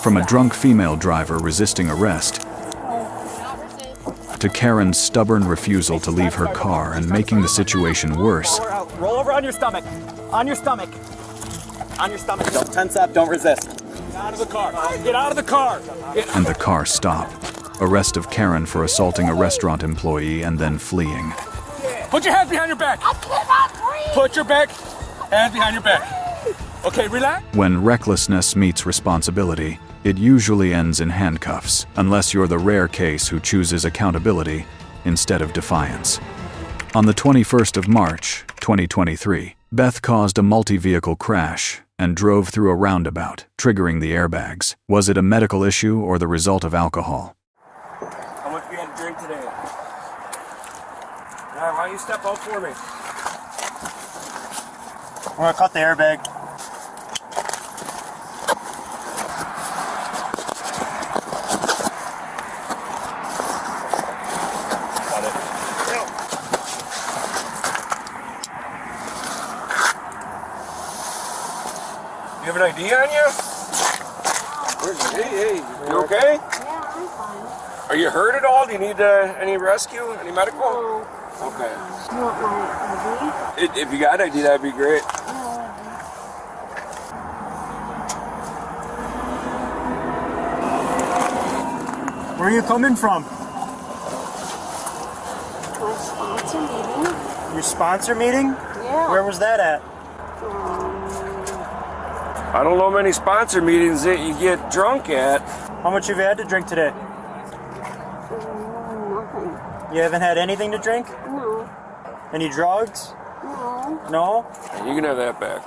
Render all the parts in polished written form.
From a drunk female driver resisting arrest to Karen's stubborn refusal to leave her car and making the situation worse. Roll over on your stomach. On your stomach. On your stomach. Don't tense up. Don't resist. Get out of the car. Get out of the car. And the car stopped. Arrest of Karen for assaulting a restaurant employee and then fleeing. Put your hands behind your back. I cannot breathe. Put your back. Hands behind your back. Okay, relax. When recklessness meets responsibility, it usually ends in handcuffs, unless you're the rare case who chooses accountability instead of defiance. On the 21st of March, 2023, Beth caused a multi-vehicle crash and drove through a roundabout, triggering the airbags. Was it a medical issue or the result of alcohol? How much we had to drink today? All right, why don't you step out for me? I'm gonna cut the airbag. Got it. You have an ID on you? Hey, you okay? Yeah, I'm fine. Are you hurt at all? Do you need any rescue? Any medical? No. Okay. You want my ID? If you got ID, that'd be great. Where are you coming from? My sponsor meeting? Your sponsor meeting? Yeah. Where was that at? I don't know many sponsor meetings that you get drunk at. How much have you had to drink today? Nothing. You haven't had anything to drink? No. Any drugs? No. No? You can have that back.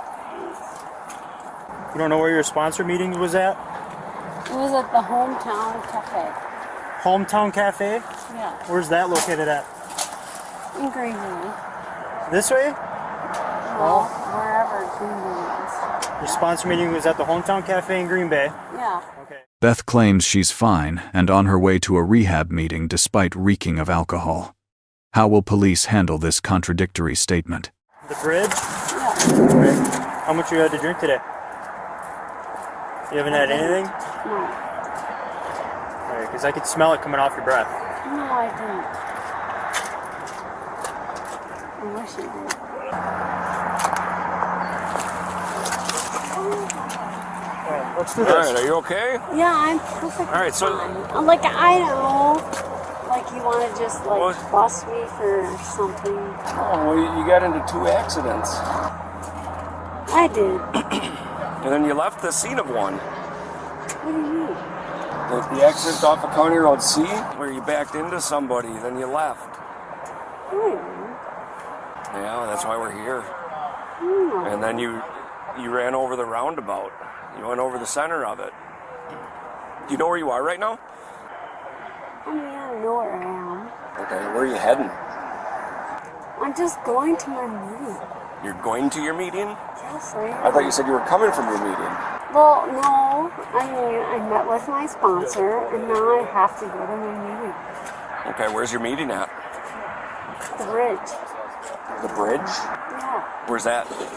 You don't know where your sponsor meeting was at? It was at the Hometown Cafe. Hometown Cafe? Yeah. Where's that located at? In Greenville. This way? Well, wherever Greenville is. Your sponsor meeting was at the Hometown Cafe in Green Bay? Yeah. Okay. Beth claims she's fine and on her way to a rehab meeting despite reeking of alcohol. How will police handle this contradictory statement? The bridge? Yeah. Okay. How much you had to drink today? You haven't had anything? No. Alright, because I could smell it coming off your breath. No, I didn't. I wish I did. Alright, let's do All this. right, are you okay? Yeah, I'm perfectly All right, so- fine. Like, I know, like, you want to just, like, What? bust me for something. Oh, well, you got into 2 accidents. I did. And then you left the scene of one. What do you mean? The accident off of County Road C, where you backed into somebody, then you left. I Yeah, that's why we're here. don't know. And then you ran over the roundabout. You went over the center of it. Do you know where you are right now? I mean, I know where I am. Okay, where are you heading? I'm just going to my meeting. You're going to your meeting? Yes, I am. I thought you said you were coming from your meeting. Well, no. I mean, I met with my sponsor, and now I have to go to my meeting. Okay, where's your meeting at? The bridge. The bridge? Yeah. Where's that? Where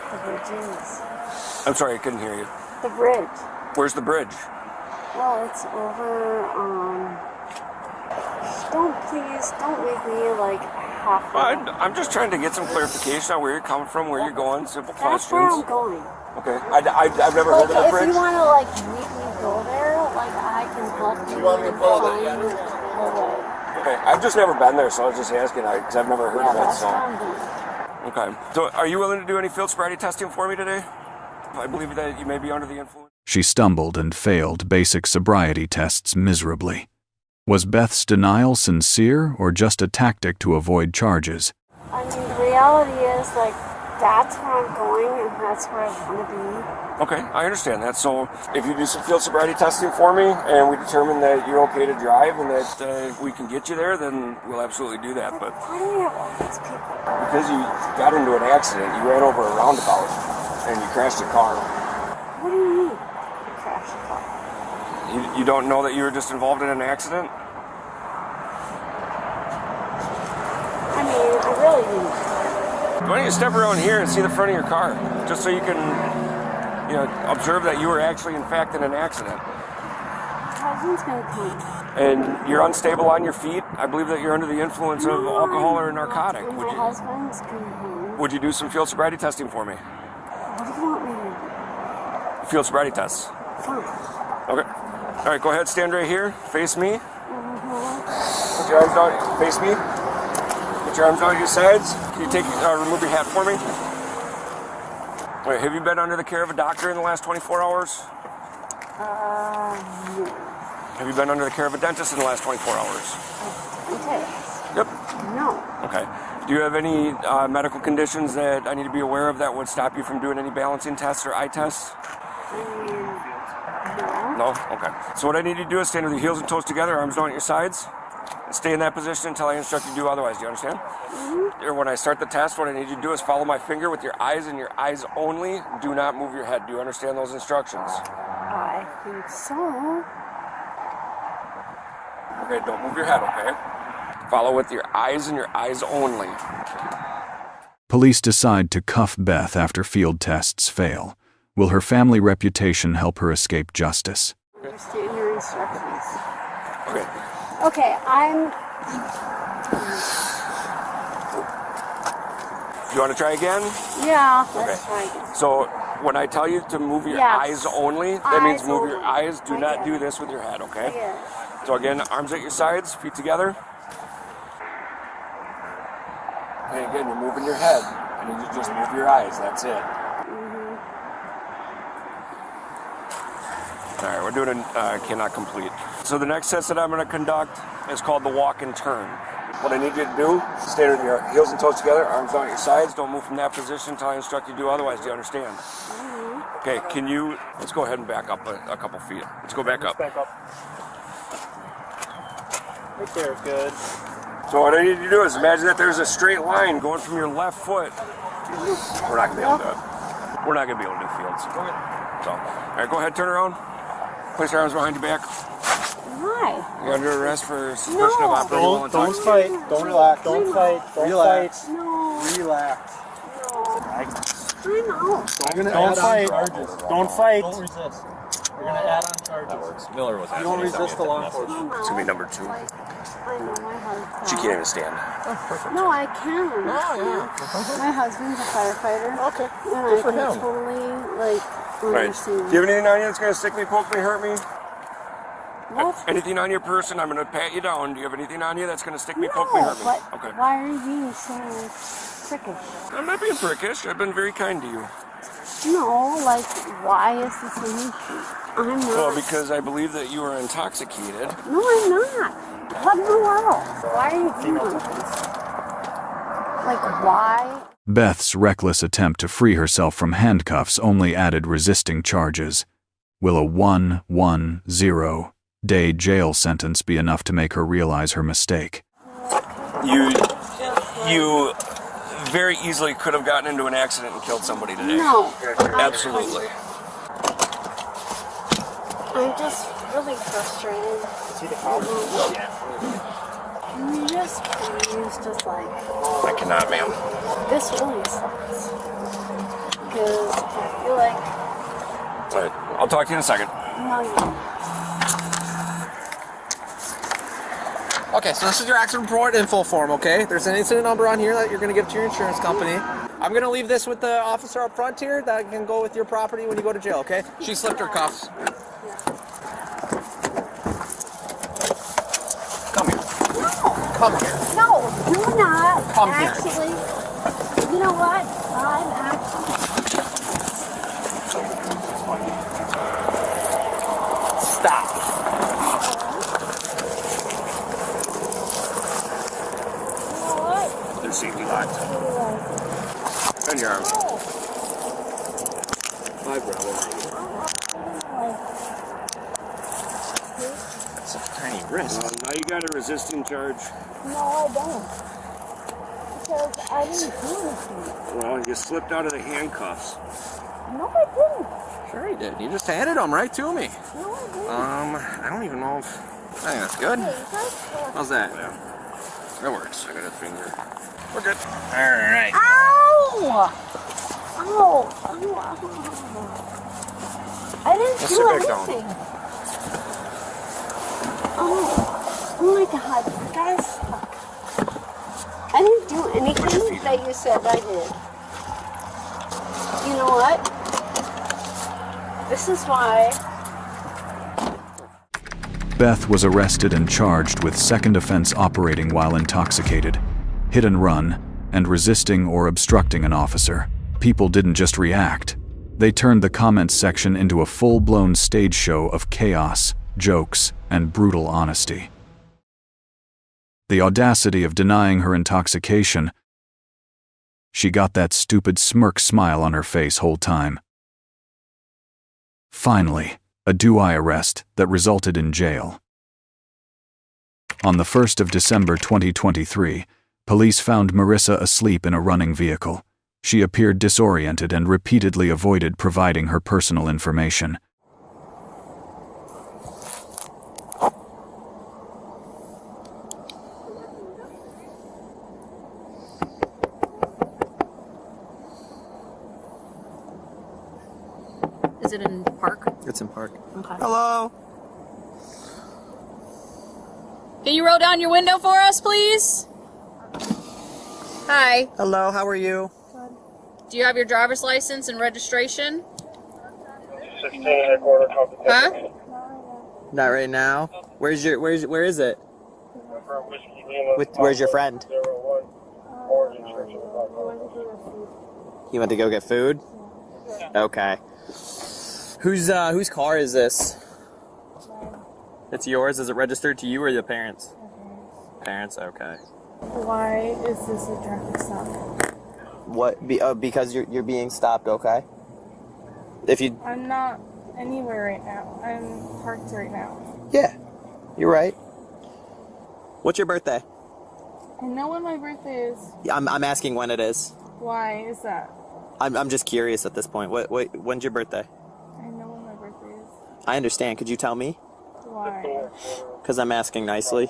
the bridge is. I'm sorry, I couldn't hear you. The bridge. Where's the bridge? Well, it's over, don't make me, like, half. I'm just trying to get some clarification on where you're coming from, where you're going, simple That's where I'm questions. going. Okay, I've never Like, heard of the if bridge. you want to, like, make me go there, like, I can help you find the way. Okay, I've just never been there, so I was just asking, because I've never heard Yeah, of it, that's so. where I'm going. Okay, so are you willing to do any field sobriety testing for me today? I believe that you may be under the influence. She stumbled and failed basic sobriety tests miserably. Was Beth's denial sincere or just a tactic to avoid charges? I mean, the reality is, like, that's where I'm going, and that's where I want to be. Okay, I understand that. So if you do some field sobriety testing for me and we determine that you're okay to drive and that we can get you there, then we'll absolutely do that. But Why do we have all these people? because you got into an accident, you ran over a roundabout and you crashed a car. What do you mean? Crash the car. You don't know that you were just involved in an accident? I mean, I really didn't. Why don't you step around here and see the front of your car, just so you can observe that you were actually, in fact, in an accident. My husband's gonna come. And you're unstable on your feet. I believe that you're under the influence of alcohol or a narcotic. And my husband's coming home. Would you do some field sobriety testing for me? What do you want me to do? Field sobriety tests. Fine. Okay. All right, go ahead, stand right here. Face me. Put your arms down. Face me. Put your arms down to your sides. Can you remove your hat for me? All right, have you been under the care of a doctor in the last 24 hours? No. Have you been under the care of a dentist in the last 24 hours? Dentist? Yep. No. Okay. Do you have any medical conditions that I need to be aware of that would stop you from doing any balancing tests or eye tests? No. No? Okay. So what I need you to do is stand with your heels and toes together, arms down at your sides. And stay in that position until I instruct you to do otherwise. Do you understand? Or when I start the test, what I need you to do is follow my finger with your eyes and your eyes only. Do not move your head. Do you understand those instructions? I think so. Okay, don't move your head, okay? Follow with your eyes and your eyes only. Police decide to cuff Beth after field tests fail. Will her family reputation help her escape justice? Understand your instructions. Okay. Okay, You want to try again? Yeah, let's try again. So when I tell you to move your Yes. eyes only, that means Eyes move your only. eyes. Do I not get do it. this with your head, okay? Yeah. So again, arms at your sides, feet together. And again, you're moving your head. I need you to just move your eyes. That's it. All right, we're doing a cannot complete. So the next test that I'm going to conduct is called the walk and turn. What I need you to do is stand with your heels and toes together, arms down at your sides. Don't move from that position until I instruct you to do otherwise. Do you understand? Okay, let's go ahead and back up a couple feet. Let's go back up. Back up. Right there, good. So what I need you to do is imagine that there's a straight line going from your left foot. We're not going to be able to do it. We're not going to be able to do fields. So, all right, go ahead, turn around. Place your arms behind your back. Why? You're under arrest for suspicion of operating while Don't intoxicated. fight. Don't relax. Don't fight. Don't Relax. fight. No. Relax. I'm out. Don't fight. Don't fight. Don't resist. You're gonna add on charges. Miller was You don't resist the law enforcement. I'm out. It's going to be number 2. I know my husband. She can't even stand. No, I can. My husband's a firefighter. Okay. And Good for I can him. totally, Right. understand. Do you have anything on you that's going to stick me, poke me, hurt me? What? Anything on your person? I'm going to pat you down. Do you have anything on you that's going to stick me, poke me, No, hurt me? but Okay. why are you being so prickish? I'm not being prickish. I've been very kind to you. No, like, why is this an issue? I'm not. Well, because I believe that you are intoxicated. No, I'm not. What in the world? Why are you doing this? Like, why? Beth's reckless attempt to free herself from handcuffs only added resisting charges. Will a 110-day jail sentence be enough to make her realize her mistake? You very easily could have gotten into an accident and killed somebody today. No. Absolutely. I'm just really frustrated. Can you just please just like, I cannot, ma'am. this really sucks. Because I feel like, All right. I'll talk to you in a second. no, you don't. Okay, so this is your accident report info form, okay? There's an incident number on here that you're going to give to your insurance company. I'm going to leave this with the officer up front here that can go with your property when you go to jail, okay? She slipped her cuffs. Come here. No. Come here. No, do not. Come here. Actually, you know what? I'm actually. Stop. You know what? They're safety locked. Bend your arms. Hi, brother. That's a tiny wrist. Now you got a resisting charge. No, I don't. Because I didn't do anything. Well, you slipped out of the handcuffs. No, I didn't. Sure you did. You just handed them right to me. No, I didn't. I don't even know if... I think that's good. Hey, that's How's that? Yeah. That works. I got a finger. We're good. All right. Ow! Ow! Ow! Ow! I didn't Let's do sit back down. anything. Oh my God, you guys suck. I didn't do anything that you said I did. You know what? This is why. Beth was arrested and charged with second offense operating while intoxicated, hit and run, and resisting or obstructing an officer. People didn't just react. They turned the comments section into a full-blown stage show of chaos, jokes, and brutal honesty. The audacity of denying her intoxication. She got that stupid smirk smile on her face whole time. Finally, a do-I arrest that resulted in jail. On the 1st of December 2023, police found Marissa asleep in a running vehicle. She appeared disoriented and repeatedly avoided providing her personal information. Is it in park? It's in park. Okay. Hello. Can you roll down your window for us, please? Hi. Hello, how are you? Do you have your driver's license and registration? 16 and a quarter Huh? Not right now. Where is it? Where's your friend? He went to go get food? Okay. Whose car is this? It's yours? Is it registered to you or your parents? Parents, okay. Why is this a traffic stop? What? Because you're being stopped, okay? If you... I'm not anywhere right now. I'm parked right now. Yeah, you're right. What's your birthday? I know when my birthday is. I'm asking when it is. Why is that? I'm just curious at this point. When's your birthday? I know when my birthday is. I understand. Could you tell me? Why? Because I'm asking nicely.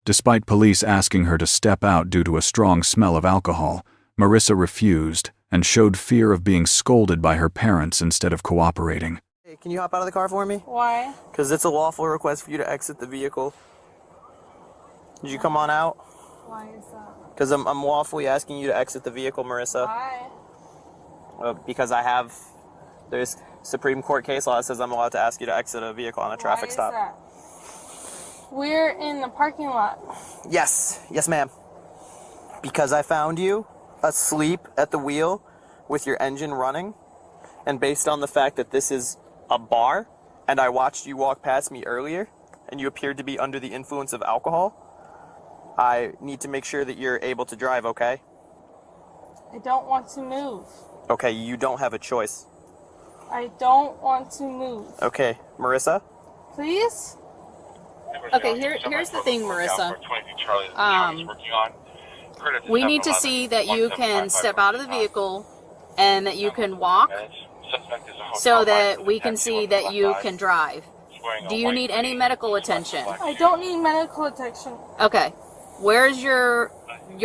Despite police asking her to step out due to a strong smell of alcohol, Marissa refused and showed fear of being scolded by her parents instead of cooperating. Hey, can you hop out of the car for me? Why? Because it's a lawful request for you to exit the vehicle. Did you come on out? Why is that? Because I'm lawfully asking you to exit the vehicle, Marissa. Why? Because there's Supreme Court case law that says I'm allowed to ask you to exit a vehicle on a traffic stop. Why is that? We're in the parking lot. Yes, ma'am. Because I found you asleep at the wheel with your engine running, and based on the fact that this is a bar, and I watched you walk past me earlier, and you appeared to be under the influence of alcohol, I need to make sure that you're able to drive, okay? I don't want to move. Okay, you don't have a choice. I don't want to move. Okay, Marissa? Please? Okay, here's the thing, Marissa. We need to see that you can step out of the vehicle and that you can walk so that we can see that you can drive. Do you need any medical attention? I don't need medical attention. Okay. Where's your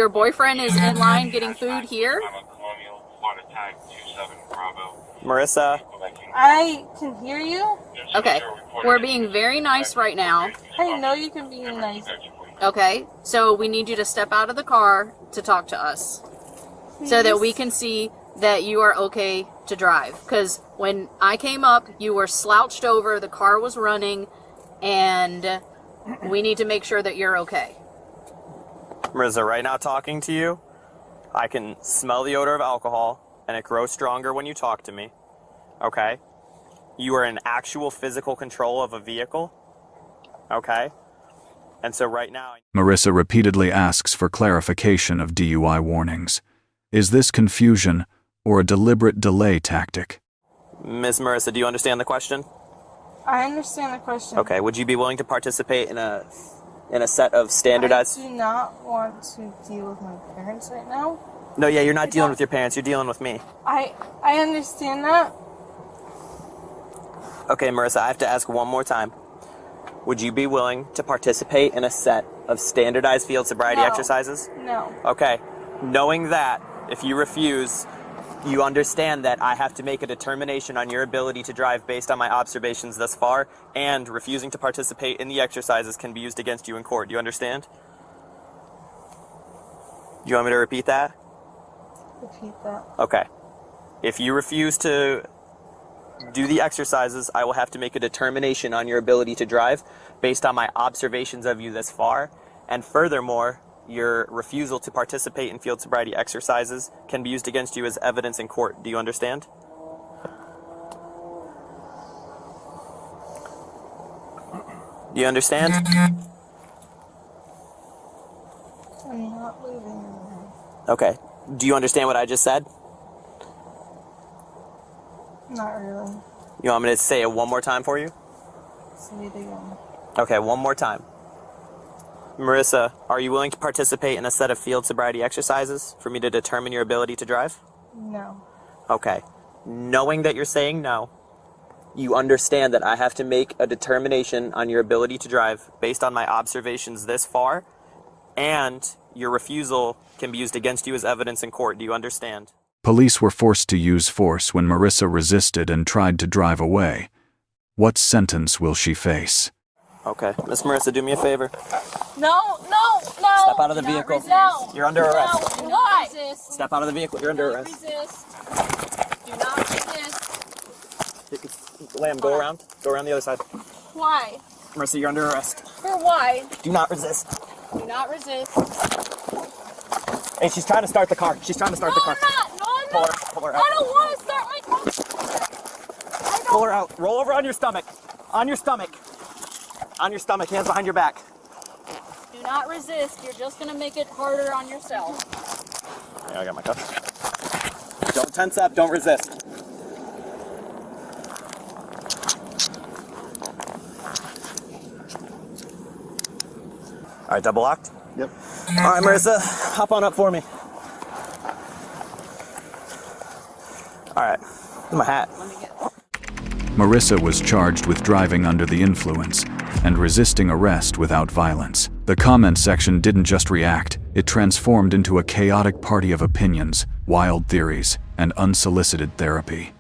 boyfriend is in line getting food here? Marissa? I can hear you. Okay. We're being very nice right now. I know you can be nice. Okay. So we need you to step out of the car to talk to us so that we can see that you are okay to drive. Because when I came up, you were slouched over, the car was running, and we need to make sure that you're okay. Marissa, right now talking to you, I can smell the odor of alcohol, and it grows stronger when you talk to me. Okay? You are in actual physical control of a vehicle. Okay? And so right now... Marissa repeatedly asks for clarification of DUI warnings. Is this confusion or a deliberate delay tactic? Miss Marissa, do you understand the question? I understand the question. Okay, would you be willing to participate in a set of standardized... I do not want to deal with my parents right now. No, yeah, you're not dealing with your parents, you're dealing with me. I understand that. Okay, Marissa, I have to ask one more time. Would you be willing to participate in a set of standardized field sobriety exercises? No. Okay, knowing that, if you refuse, You understand that I have to make a determination on your ability to drive based on my observations thus far, and refusing to participate in the exercises can be used against you in court. Do you understand? You want me to repeat that? Repeat that. Okay. If you refuse to do the exercises, I will have to make a determination on your ability to drive based on my observations of you thus far. And furthermore, your refusal to participate in field sobriety exercises can be used against you as evidence in court. Do you understand? Do you understand? I'm not leaving. Okay. Do you understand what I just said? Not really. You want me to say it one more time for you? Say it again. Okay, one more time. Marissa, are you willing to participate in a set of field sobriety exercises for me to determine your ability to drive? No. Okay. Knowing that you're saying no, you understand that I have to make a determination on your ability to drive based on my observations this far, and your refusal can be used against you as evidence in court. Do you understand? Police were forced to use force when Marissa resisted and tried to drive away. What sentence will she face? Okay. Miss Marissa, do me a favor. No. Step out of the vehicle. No. You're under arrest. No. Why? Resist. Step out of the vehicle. You're under arrest. Resist. Do not resist. Lamb, go around. Go around the other side. Why? Marissa, you're under arrest. For why? Do not resist. Do not resist. Hey, she's trying to start the car. She's trying to start the car. I'm not. No, I'm Pull not. her, pull her out. I don't want to start my car. Pull her out. Roll over on your stomach. On your stomach. On your stomach. Hands behind your back. Do not resist. You're just going to make it harder on yourself. Yeah, I got my cuffs. Don't tense up. Don't resist. All right, double locked? Yep. All right, Marissa, hop on up for me. All right, my hat. Marissa was charged with driving under the influence and resisting arrest without violence. The comment section didn't just react, it transformed into a chaotic party of opinions, wild theories, and unsolicited therapy.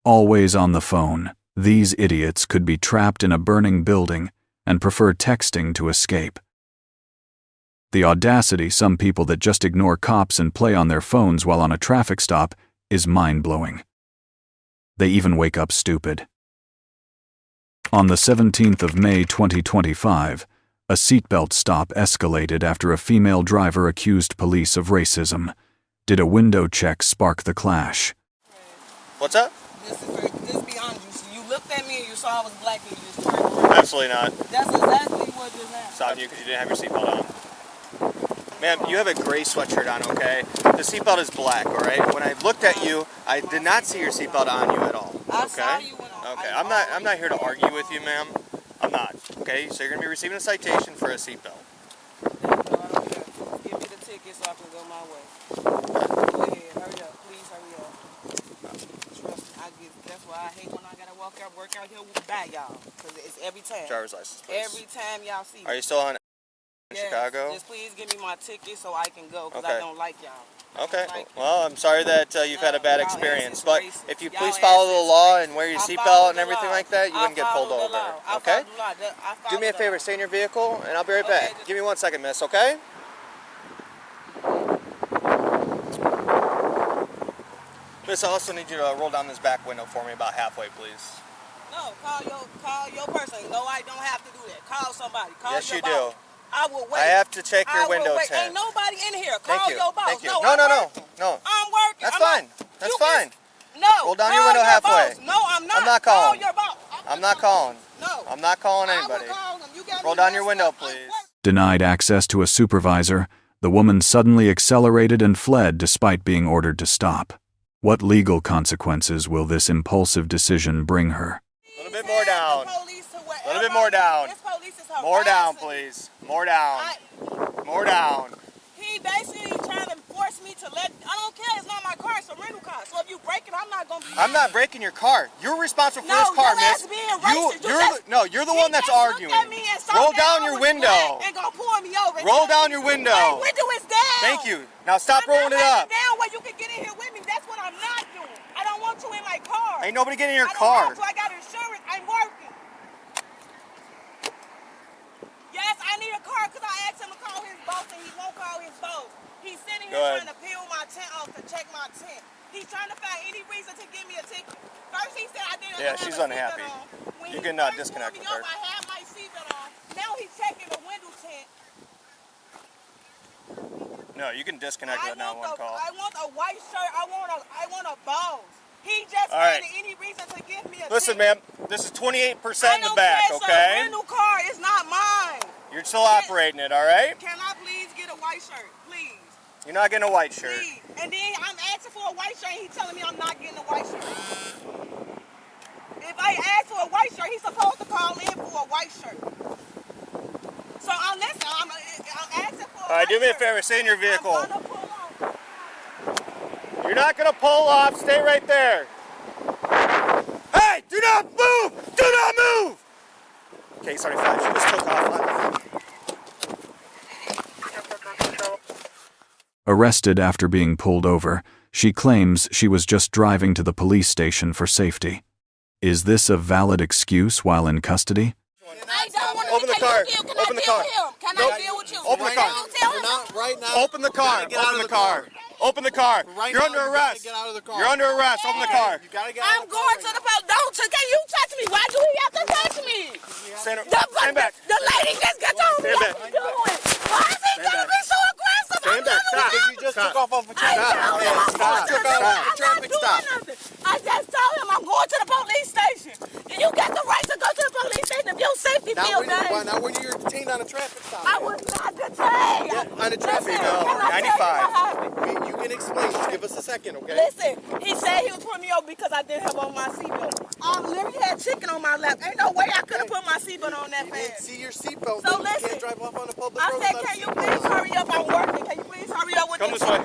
Always on the phone, these idiots could be trapped in a burning building and prefer texting to escape. The audacity some people that just ignore cops and play on their phones while on a traffic stop is mind-blowing. They even wake up stupid. On the 17th of May 2025, a seatbelt stop escalated after a female driver accused police of racism. Did a window check spark the clash? What's up? Just be honest. You looked at me and you saw I was black and you just turned around. Absolutely not. That's exactly what just happened. Saw you didn't have your seatbelt on. Ma'am, you have a gray sweatshirt on, okay? The seatbelt is black, all right? When I looked at you, I did not see your seatbelt on you at all. I Okay? saw you when Okay, I'm not here to argue with you, ma'am. I'm not. Okay, so you're gonna be receiving a citation for a seatbelt. No, I don't care. Give me the ticket so I can go my way. Go ahead, hurry up. Please hurry up. Trust me, that's why I hate when I gotta work out here by y'all. Because it's every time. Driver's license, please. Every time y'all see me. Are you still on Yes, Chicago? Just please give me my ticket so I can go because Okay. I don't like y'all. Okay, well, I'm sorry that you've had a bad y'all experience, ass is but racist. if you Y'all please ass follow is the law and racist. wear your I seatbelt follow and the everything law. like that, you I wouldn't get pulled follow the over. law. I Okay? follow the law. I follow Do me a the favor, law. stay in your vehicle, and I'll be right Okay, back. Give me 1 second, miss, okay? Miss, I also need you to roll down this back window for me about halfway, please. No, call your person. No, I don't have to do that. Call somebody. Call Yes, your you boss. do. I will wait. I have to check your I will window wait. tint. Ain't nobody in here. Thank Call you. your boss. Thank you. No, No, I'm no, no, working. no. I'm working. That's I'm not- fine. That's you fine. No. Roll down call your window halfway. Boss. No, I'm not. I'm not Call calling. your boss. I'm not calling. No. I'm not calling I will anybody. call them. You got Roll me down your messed window, up. I'm please. Denied access to a supervisor, the woman suddenly accelerated and fled despite being ordered to stop. What legal consequences will this impulsive decision bring her? A little bit more down. A little bit more down. More down, please. More down. More down. He basically trying to force me to let. I don't care. It's not my car. It's a rental car. So if you break it, I'm not gonna be. I'm not breaking your car. You're responsible for No, this car, your ass miss. being racist. You're the one that's arguing. Roll down your window. And gonna pull me over. Roll down your window. My window is down. Thank you. Now stop I'm rolling not it up. down where you can get in here with me. Ain't nobody getting in your I don't car. have to. I got insurance. I'm working. Yes, I need a car because I asked him to call his boss and he won't call his boss. He's sitting here trying to peel my tent off to check my tent. He's trying to find any reason to give me a ticket. First he said I didn't have she's a unhappy. seatbelt on. When You he can first disconnect pulled me with her. up, I had my seatbelt on. Now he's checking the window tint. No, you can disconnect with that 911 call. I want a white shirt. I want a boss. He just Alright. finding any reason to give me a Listen, ticket. ma'am, this is 28% in the I back, don't care, okay? sir. Rental car is not mine. You're still operating it, all right? Can I please get a white shirt, please? You're not getting a white shirt. Please. And then I'm asking for a white shirt and he's telling me I'm not getting a white shirt. If I ask for a white shirt, he's supposed to call in for a white shirt. So unless I'm asking for a All right, do me a favor, stay in your vehicle. You're not gonna pull off, stay right there. Hey, do not move! Do not move! Okay, he's 35, she just took off. Arrested after being pulled over, she claims she was just driving to the police station for safety. Is this a valid excuse while in custody? I don't want to Open the car. Open the car. Can I deal with you? Open the car. Right now. Open the car. Open the car. Open the car. You're under arrest. You're under arrest. Open the car. I'm going to the police. Don't can you touch me? Why do you have to touch me? Stand back. The lady just got told me what to do. Why is he gonna be so aggressive? Stand back. Stop. You just took off a traffic stop. I just told him I'm going to the police station. And you got the right to go to the police station if your safety feels bad. Now when you're detained on a traffic stop. I was not detained. Yeah, on a traffic stop. 95. You can explain. Just give us a second, okay? Listen, he said he was putting me over because I didn't have on my seatbelt. I literally had chicken on my lap. Ain't no way I could have put my seatbelt on that You didn't fast. see your seatbelt. So You listen, can't drive off on a public I road. said, without a can you seatbelt please on. hurry up? I'm working. Can you please hurry up with Come this? this way.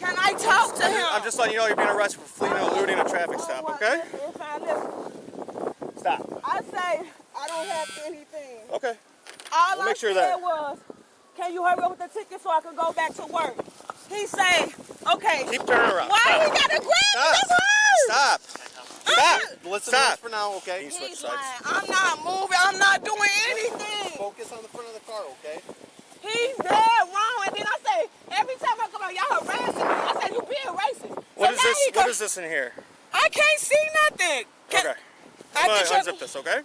Can I talk to him? I'm just letting you know you're being arrested for fleeing and eluding a traffic stop, okay? Stop. I say I don't have anything. Okay. All We'll I make sure said that- was, can you hurry up with the ticket so I can go back to work? He say, okay. Keep turning around. Why Stop. he gotta grab me? Stop. That's hard. Stop. Stop. Listen Stop. to us for now, okay? You switch He's sides. lying. I'm not moving. I'm not doing anything. Focus on the front of the car, okay? He's dead wrong. And then I say, every time I come out, y'all harassing me. I said, you being racist. What So is now this? he What go- is this in here? I can't see nothing. Okay. I I'm gonna can unzip this, okay?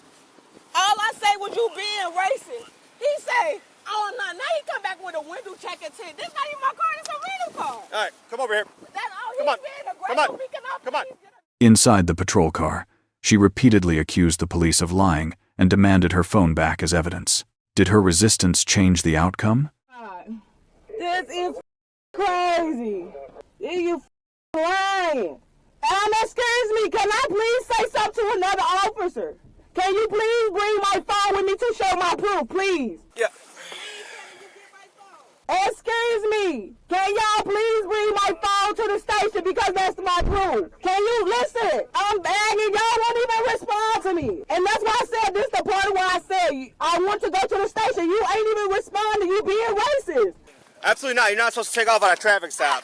All I say was you being racist. He say, oh, I'm not. Now he come back with a window checker tint. This not even my car. It's a rental car. All right, come over here. That's all. Come He's on. being Come on. aggressive. We cannot Come on. please get Inside the patrol car, she repeatedly accused the police of lying and demanded her phone back as evidence. Did her resistance change the outcome? This is crazy. You lying. Excuse me, can I please say something to another officer? Can you please bring my phone with me to show my proof, please? Yeah. Excuse me, can y'all please bring my phone to the station because that's my proof? Can you listen? I'm begging, y'all won't even respond to me. And that's why I said this the part where I said I want to go to the station. You ain't even responding, you being racist. Absolutely not. You're not supposed to take off on a traffic stop.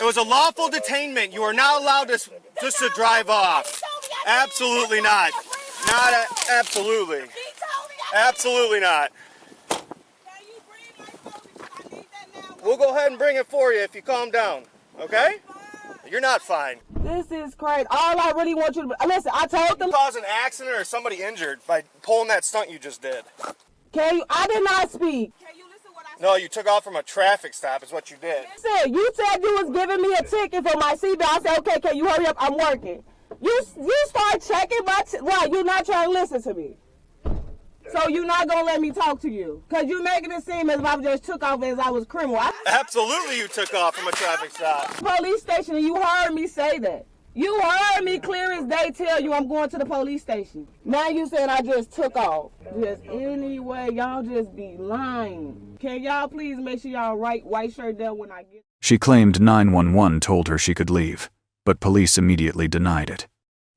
It was a lawful detainment. You are not allowed to just to drive off. Absolutely not. Absolutely. Absolutely not. We'll go ahead and bring it for you if you calm down. Okay? You're not fine. This is crazy. All I really want you to listen. I told them. Cause an accident or somebody injured by pulling that stunt you just did. Can you? I did not speak. No, you took off from a traffic stop is what you did. Listen, you said you was giving me a ticket for my seatbelt. I said, okay, can you hurry up? I'm working. You start checking my why? You're not trying to listen to me. So you're not going to let me talk to you? Because you're making it seem as if I just took off as I was criminal. Absolutely you took off from a traffic stop. Police station, and you heard me say that. You heard me clear as day tell you I'm going to the police station. Now you saying I just took off. Just anyway, y'all just be lying. Can y'all please make sure y'all write white shirt down when I get... She claimed 911 told her she could leave, but police immediately denied it.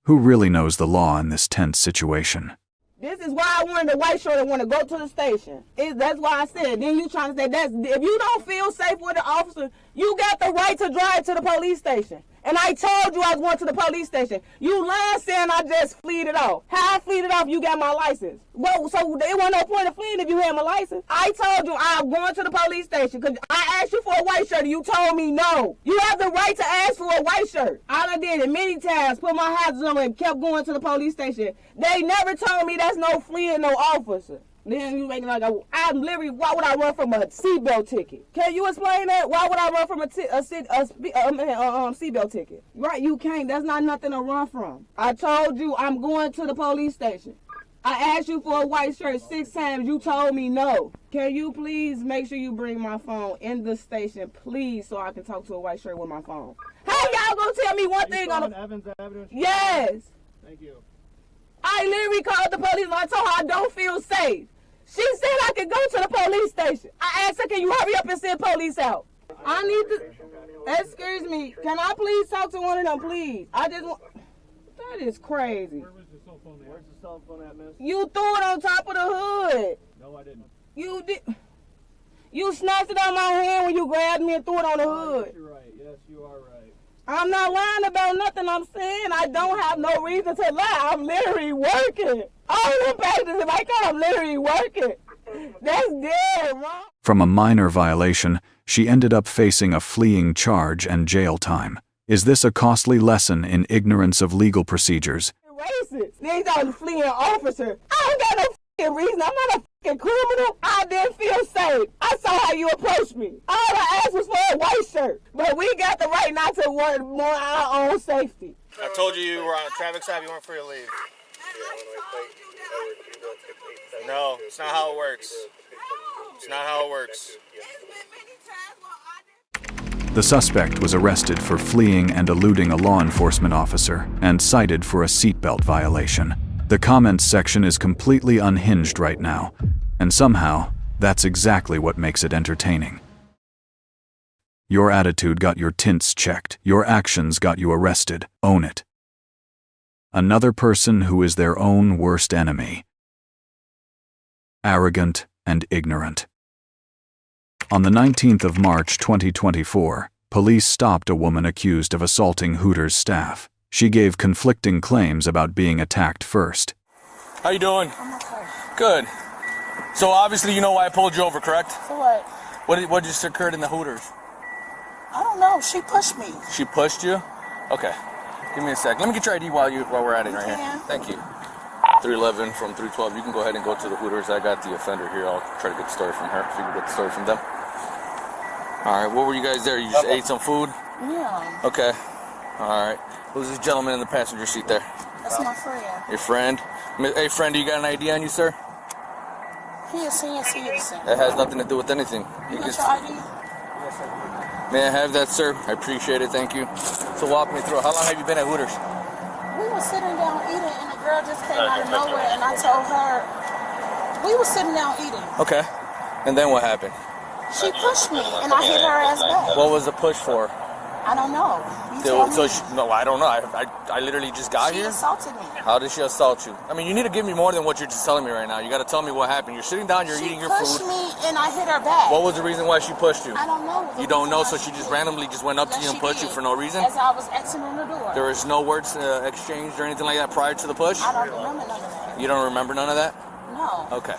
Who really knows the law in this tense situation? This is why I wanted the white shirt and want to go to the station. That's why I said. Then you trying to say that's if you don't feel safe with the officer, You got the right to drive to the police station. And I told you I was going to the police station. You lying saying I just fleed it off. How I fleed it off, you got my license. Well, so there wasn't no point of fleeing if you had my license. I told you I'm going to the police station because I asked you for a white shirt and you told me no. You have the right to ask for a white shirt. I done did it many times, put my hazards on and kept going to the police station. They never told me that's no fleeing no officer. Then you making like I'm literally, why would I run from a seatbelt ticket? Can you explain that? Why would I run from a seatbelt ticket? Right, you can't. That's not nothing to run from. I told you I'm going to the police station. I asked you for a white shirt 6 times. You told me no. Can you please make sure you bring my phone in the station, please, so I can talk to a white shirt with my phone? How y'all gonna tell me one thing on Evans Avenue? Yes. Thank you. I literally called the police and I told her I don't feel safe. She said I could go to the police station. I asked her, can you hurry up and send police out? I need to, excuse me, can I please talk to one of them, please? I just want, that is crazy. Where was the cell phone at? Where's the cell phone at, miss? You threw it on top of the hood. No, I didn't. You did. You snatched it out of my hand when you grabbed me and threw it on the hood. Yes, you're right. Yes, you are right. I'm not lying about nothing I'm saying. I don't have no reason to lie. I'm literally working. All them pages, if I come, I'm literally working. That's dead wrong. From a minor violation, she ended up facing a fleeing charge and jail time. Is this a costly lesson in ignorance of legal procedures? Racist. These are the fleeing officer. I don't got no fucking reason. I'm not a fucking criminal. I didn't feel safe. I saw how you approached me. All I asked was for a white shirt. But we got the right not to worry more our own safety. I told you were on a traffic stop. You weren't free to leave. No, it's not how it works. It's not how it works. The suspect was arrested for fleeing and eluding a law enforcement officer and cited for a seatbelt violation. The comments section is completely unhinged right now, and somehow, that's exactly what makes it entertaining. Your attitude got your tints checked. Your actions got you arrested. Own it. Another person who is their own worst enemy. Arrogant and ignorant. On the 19th of March 2024, police stopped a woman accused of assaulting Hooters staff. She gave conflicting claims about being attacked first. How you doing? I'm okay. Good. So obviously you know why I pulled you over, correct? For what? What just occurred in the Hooters? I don't know. She pushed me. She pushed you? Okay. Give me a sec. Let me get your ID while we're at it right here. Thank you. 311 from 312. You can go ahead and go to the Hooters. I got the offender here. I'll try to get the story from her. If you can get the story from them. All right. What were you guys there? You just ate some food? Yeah. Okay. All right. Who's this gentleman in the passenger seat there? That's my friend. Your friend? Hey, friend, do you got an ID on you, sir? He is senior citizen. That has nothing to do with anything. You got your ID? May I have that, sir? I appreciate it. Thank you. So walk me through. How long have you been at Hooters? We were sitting down eating, and the girl just came out of nowhere, and I told her, we were sitting down eating. Okay. And then what happened? She pushed me, and I hit her ass back. What was the push for? I don't know. You tell me. No, I don't know. I literally just got here. She assaulted me. How did she assault you? I mean, you need to give me more than what you're just telling me right now. You got to tell me what happened. You're sitting down, you're eating your food. She pushed me, and I hit her back. What was the reason why she pushed you? I don't know. You don't know, so she just randomly just went up to you and pushed you for no reason? As I was exiting the door. There was no words exchanged or anything like that prior to the push? I don't remember none of that. You don't remember none of that? No. Okay.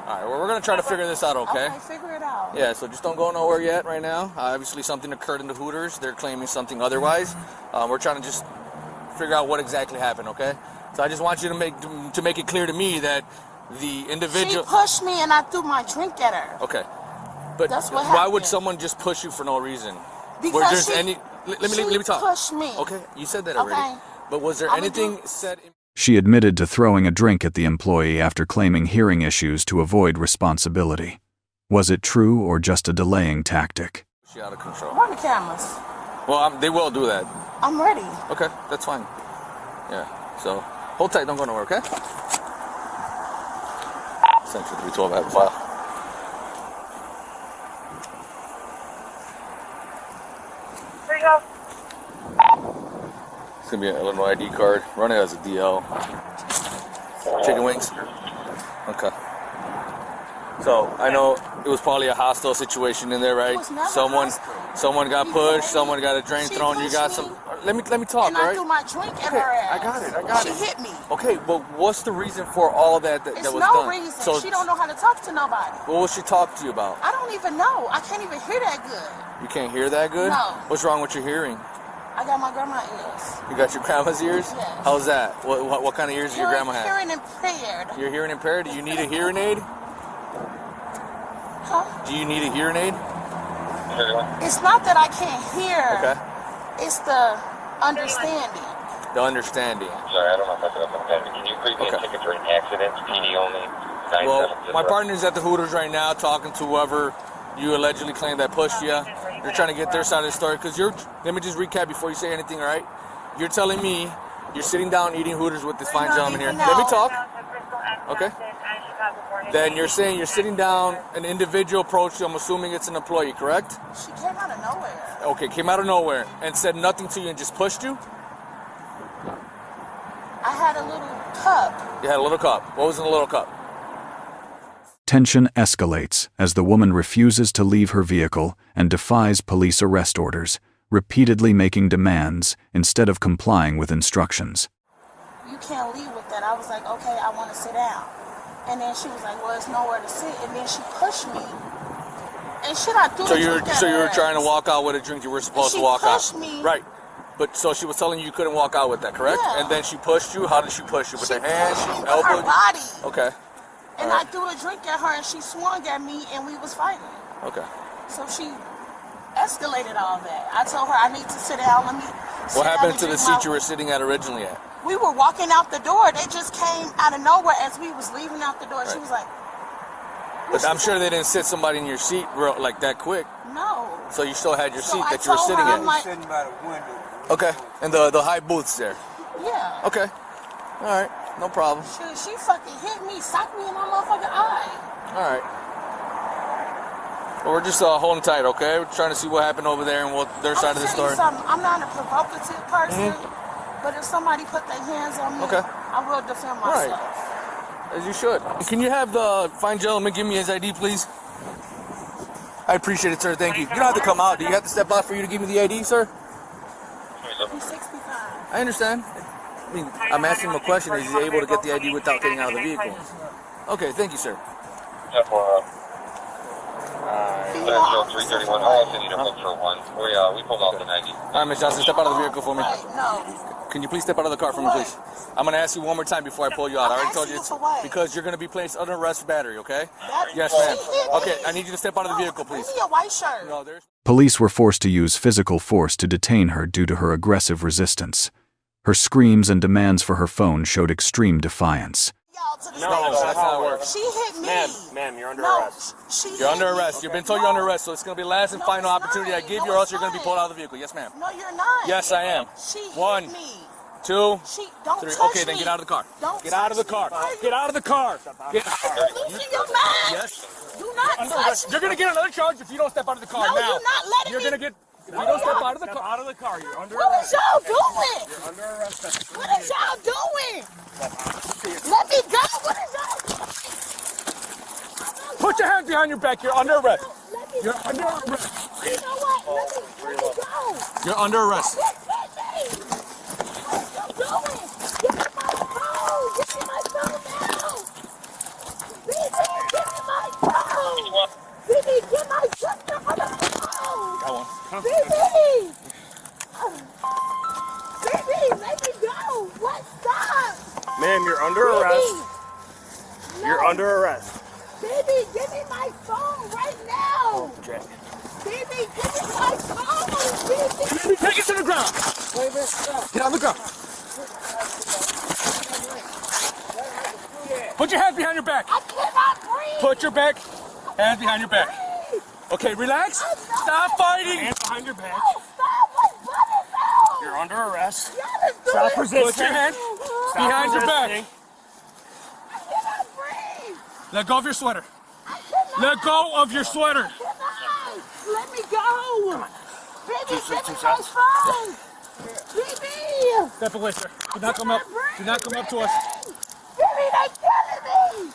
All right, well, we're going to try to figure this out, okay? Okay, figure it out. Yeah, so just don't go nowhere yet right now. Obviously, something occurred in the Hooters. They're claiming something otherwise. We're trying to just figure out what exactly happened, okay? So I just want you to make it clear to me that the individual... She pushed me and I threw my drink at her. Okay. But that's what why happened. would someone just push you for no reason? Because let me talk. She pushed me. Okay, you said that already. Okay. But was there anything said... She admitted to throwing a drink at the employee after claiming hearing issues to avoid responsibility. Was it true or just a delaying tactic? She out of control. Run the cameras. Well, they will do that. I'm ready. Okay, that's fine. Yeah, so hold tight, don't go nowhere, okay? Central 312, I have a file. Here you go. It's gonna be an Illinois ID card. Run it as a DL. Chicken wings? Okay. So I know it was probably a hostile situation in there, right? was never Someone got You pushed, kidding someone me? got a drink She thrown, you got pushed some. me. Let me talk, And all I right? threw my drink at Okay, her ass. I got She it. hit me. Okay, but what's the reason for all that It's was no done? reason. So She don't know how to talk to nobody. what will she talk to you about? I don't even know. I can't even hear that good. You can't hear that good? No. What's wrong with your hearing? I got my grandma ears. You got your grandma's ears? Yes. How's that? What kind of ears does your grandma have? Hearing impaired. You're hearing impaired? Do you need a hearing aid? Huh? Do you need a hearing aid? It's not that I can't hear. Okay. It's the understanding. The understanding. Sorry, I don't know if I put up on that. Can you please get a ticket for an accident? PD only. Well, my partner's at the Hooters right now talking to whoever you allegedly claim that pushed you. They're trying to get their side of the story because let me just recap before you say anything, all right? You're telling me you're sitting down eating Hooters with this fine gentleman here. Let me talk. Okay. Then you're saying you're sitting down, an individual approached you. I'm assuming it's an employee, correct? She came out of nowhere. Okay, came out of nowhere and said nothing to you and just pushed you? I had a little cup. You had a little cup. What was in the little cup? Tension escalates as the woman refuses to leave her vehicle and defies police arrest orders, repeatedly making demands instead of complying with instructions. You can't leave with that. I was like, okay, I want to sit down. And then she was like, well, it's nowhere to sit. And then she pushed me. And shit, I threw So the you drink at were her trying to ass. walk out with a drink you were supposed She to walk out. pushed me. Right. But so she was telling you couldn't walk out with that, correct? Yeah. And then she pushed you. How did she push you? With her hands? She With her elbowed you? body. Okay. And I threw the drink at her and she swung at me and we was fighting. Okay. So she escalated all that. I told her I need to sit down. Let me sit What down happened and to the drink seat you were sitting at originally at? We were walking out the door. They just came out of nowhere as we was leaving out the door. She was like, But I'm sure they didn't sit somebody in your seat like that quick. no. So you still had your So seat I that you were told sitting her, in. I'm like, Sitting by the window. Okay. And the high booths there. yeah. Okay. All right. No problem. She fucking hit me, socked me in my motherfucking eye. All right. Well, we're just holding tight, okay? We're trying to see what happened over there and what their side of the story. I'm not a provocative person, but if somebody put their hands on me, Okay. I will defend All right. myself. As you should. Can you have the fine gentleman give me his ID, please? I appreciate it, sir. Thank you. You don't have to come out. Do you have to step out for you to give me the ID, sir? He's 65. I understand. I mean, I'm asking him a question. Is he able to get the ID without getting out of the vehicle? Okay, thank you, sir. Central 331. I also need a book for one. We pulled off the 90. All right, Ms. Johnson, step out of the vehicle for me. No. Can you please step out of the car for me, please? I'm going to ask you one more time before I pull you out. I already told you it's because you're going to be placed under arrest for battery, okay? Yes, ma'am. Okay, I need you to step out of the vehicle, please. Give me a white shirt. No, there's... Police were forced to use physical force to detain her due to her aggressive resistance. Her screams and demands for her phone showed extreme defiance. No, that's not how it works. She hit me. Ma'am, you're under arrest. You're under arrest. You've been told you're under arrest, so it's going to be the last and final opportunity I give you, or else you're going to be pulled out of the vehicle. Yes, ma'am. No, you're not. Yes, I am. She hit 1, me. 2, Don't 3. touch Okay, then me. get out of the car. Don't Get out of the car. Get out of the car. Get Losing your mind. Yes. Do not touch me. You're going to get another charge if you don't step out of the car No, now. you're not letting You're me. going to get... If you don't step out of the car. Out of the car. You're under What arrest. is y'all doing? You're under arrest. What is y'all doing? Let me go. What is y'all doing? Put your hands behind your back. You're under arrest. Let me You're go. under arrest. You know what? Let me go. You're under arrest. What you doing? Give me my phone. Give me my phone now. Baby, give me my phone. Baby, get my sister on the phone. Got one. Baby. Baby, let me go. What? Stop. Ma'am, you're under arrest. No. You're under arrest. Baby, give me my phone right now. Okay. Baby, give me my phone. Baby. Take it to the ground. Get on the ground. Put your hands behind your back. I cannot breathe. Put your back. Hands behind your back. Okay, relax. Stop fighting. Hands behind your back. No, stop. My butt is out. You're under arrest. Y'all is doing Stop it. resisting. Put your hand Stop behind your back. resisting. I cannot breathe. Let go of your sweater. I cannot. Let go of your sweater. I cannot. Let me go. Baby, give me my shots. phone. Baby. Step away, sir. Do not come up. Do not come up to us. Baby, they killing me.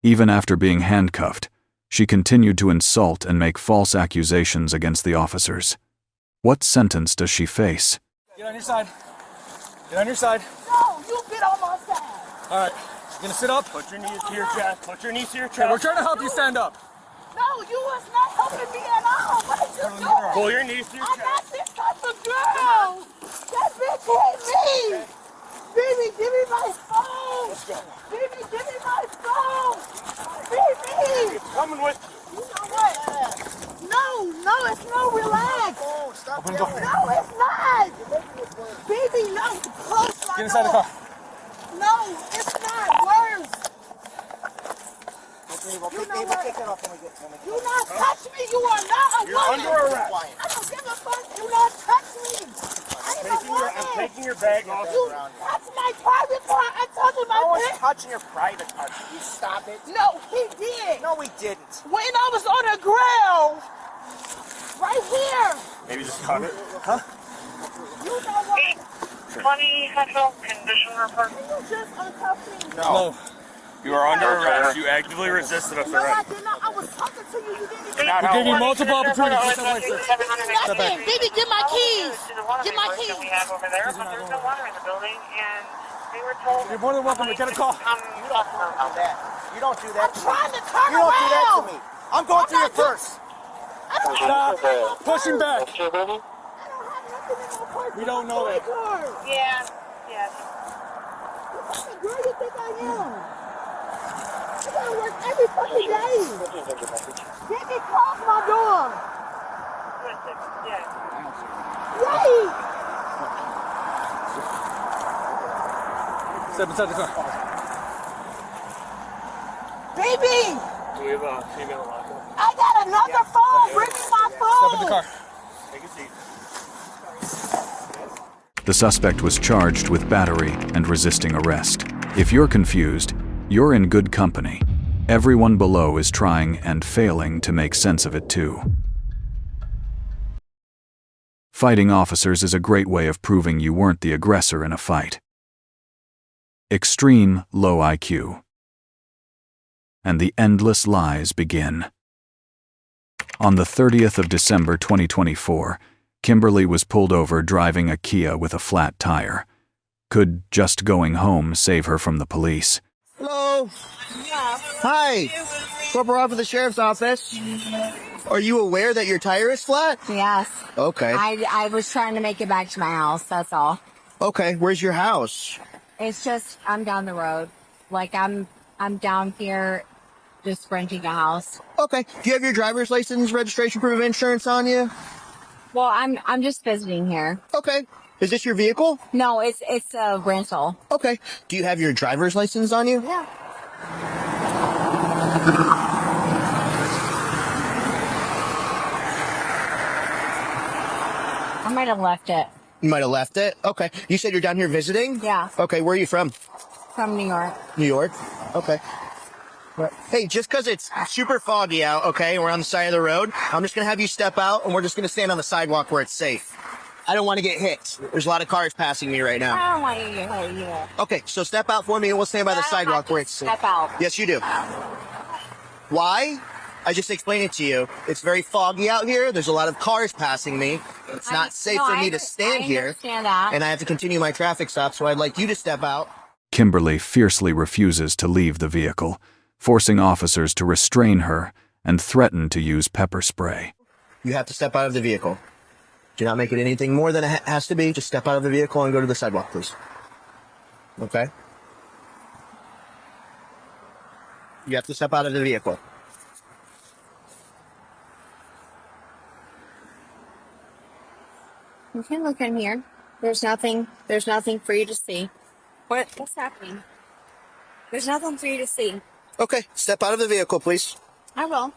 Even after being handcuffed, she continued to insult and make false accusations against the officers. What sentence does she face? Get on your side. Get on your side. No, you get on my side. All right. You gonna sit up? Put your knees to your chest. Put your knees to your chest. We're trying to help you stand up. No, you was not helping me at all. What are you doing? Pull your knees to your I'm chest. not this type of girl. That bitch hit me. Baby, give me my phone. Let's go. Baby, give me my phone. Baby. It's coming with You you. know what? No, it's no relax. Stop No, it's not. Baby, no. Close my Get inside the door. car. No, it's not. Worse. You know what? Do not touch me. You are not a You're woman. under arrest. I don't give a fuck. Do not touch me. I'm taking your bag off. You touch my private part. I'm touching my pants. Touching your private part. You stop it. No, he did. No, we didn't. When I was on the ground. Right here. Maybe just cut it. Huh? You know what? 20 Central Condition Report. You just uncuffed me. No. You are under arrest. You actively resisted us No, I arrest. did not. I was talking to you. You didn't even. We gave you multiple opportunities. Nothing. Baby, get my keys. Get my keys. We have over there, but there's no water in the building, and we were told. You're more than welcome to get a call. You don't do that. You don't do that. I'm trying to turn You don't do that around. to me. I'm going through your purse. Stop pushing back. I don't have nothing in my purse. We don't know that. Yeah. What kind of girl you think I am? I gotta work every fucking day. Get me close my door. Wait. Step inside the car. Baby. Do we have a female lockup? I got another phone. Bring me my phone. Step in the car. Take a seat. The suspect was charged with battery and resisting arrest. If you're confused, you're in good company. Everyone below is trying and failing to make sense of it too. Fighting officers is a great way of proving you weren't the aggressor in a fight. Extreme low IQ. And the endless lies begin. On the 30th of December 2024, Kimberly was pulled over driving a Kia with a flat tire. Could just going home save her from the police? Hello. Hi. Corporal Rob for the Sheriff's Office. Are you aware that your tire is flat? Yes. Okay. I was trying to make it back to my house, that's all. Okay, where's your house? It's just, I'm down the road. Like, I'm down here just renting a house. Okay. Do you have your driver's license, registration, proof of insurance on you? Well, I'm just visiting here. Okay. Is this your vehicle? No, it's a rental. Okay. Do you have your driver's license on you? Yeah. I might have left it. You might have left it? Okay. You said you're down here visiting? Yeah. Okay, where are you from? From New York. New York? Okay. Hey, just because it's super foggy out, okay, and we're on the side of the road, I'm just going to have you step out, and we're just going to stand on the sidewalk where it's safe. I don't want to get hit. There's a lot of cars passing me right now. I don't want you to get hurt either. Okay, so step out for me, and we'll stand by the sidewalk where it's safe. Step out. Yes, you do. Why? I just explained it to you. It's very foggy out here. There's a lot of cars passing me. It's not safe for me to stand here. I understand that. And I have to continue my traffic stop, so I'd like you to step out. Kimberly fiercely refuses to leave the vehicle, forcing officers to restrain her and threaten to use pepper spray. You have to step out of the vehicle. Do not make it anything more than it has to be. Just step out of the vehicle and go to the sidewalk, please. Okay? You have to step out of the vehicle. You can look in here. There's nothing for you to see. What's happening? There's nothing for you to see. Okay, step out of the vehicle, please. I will.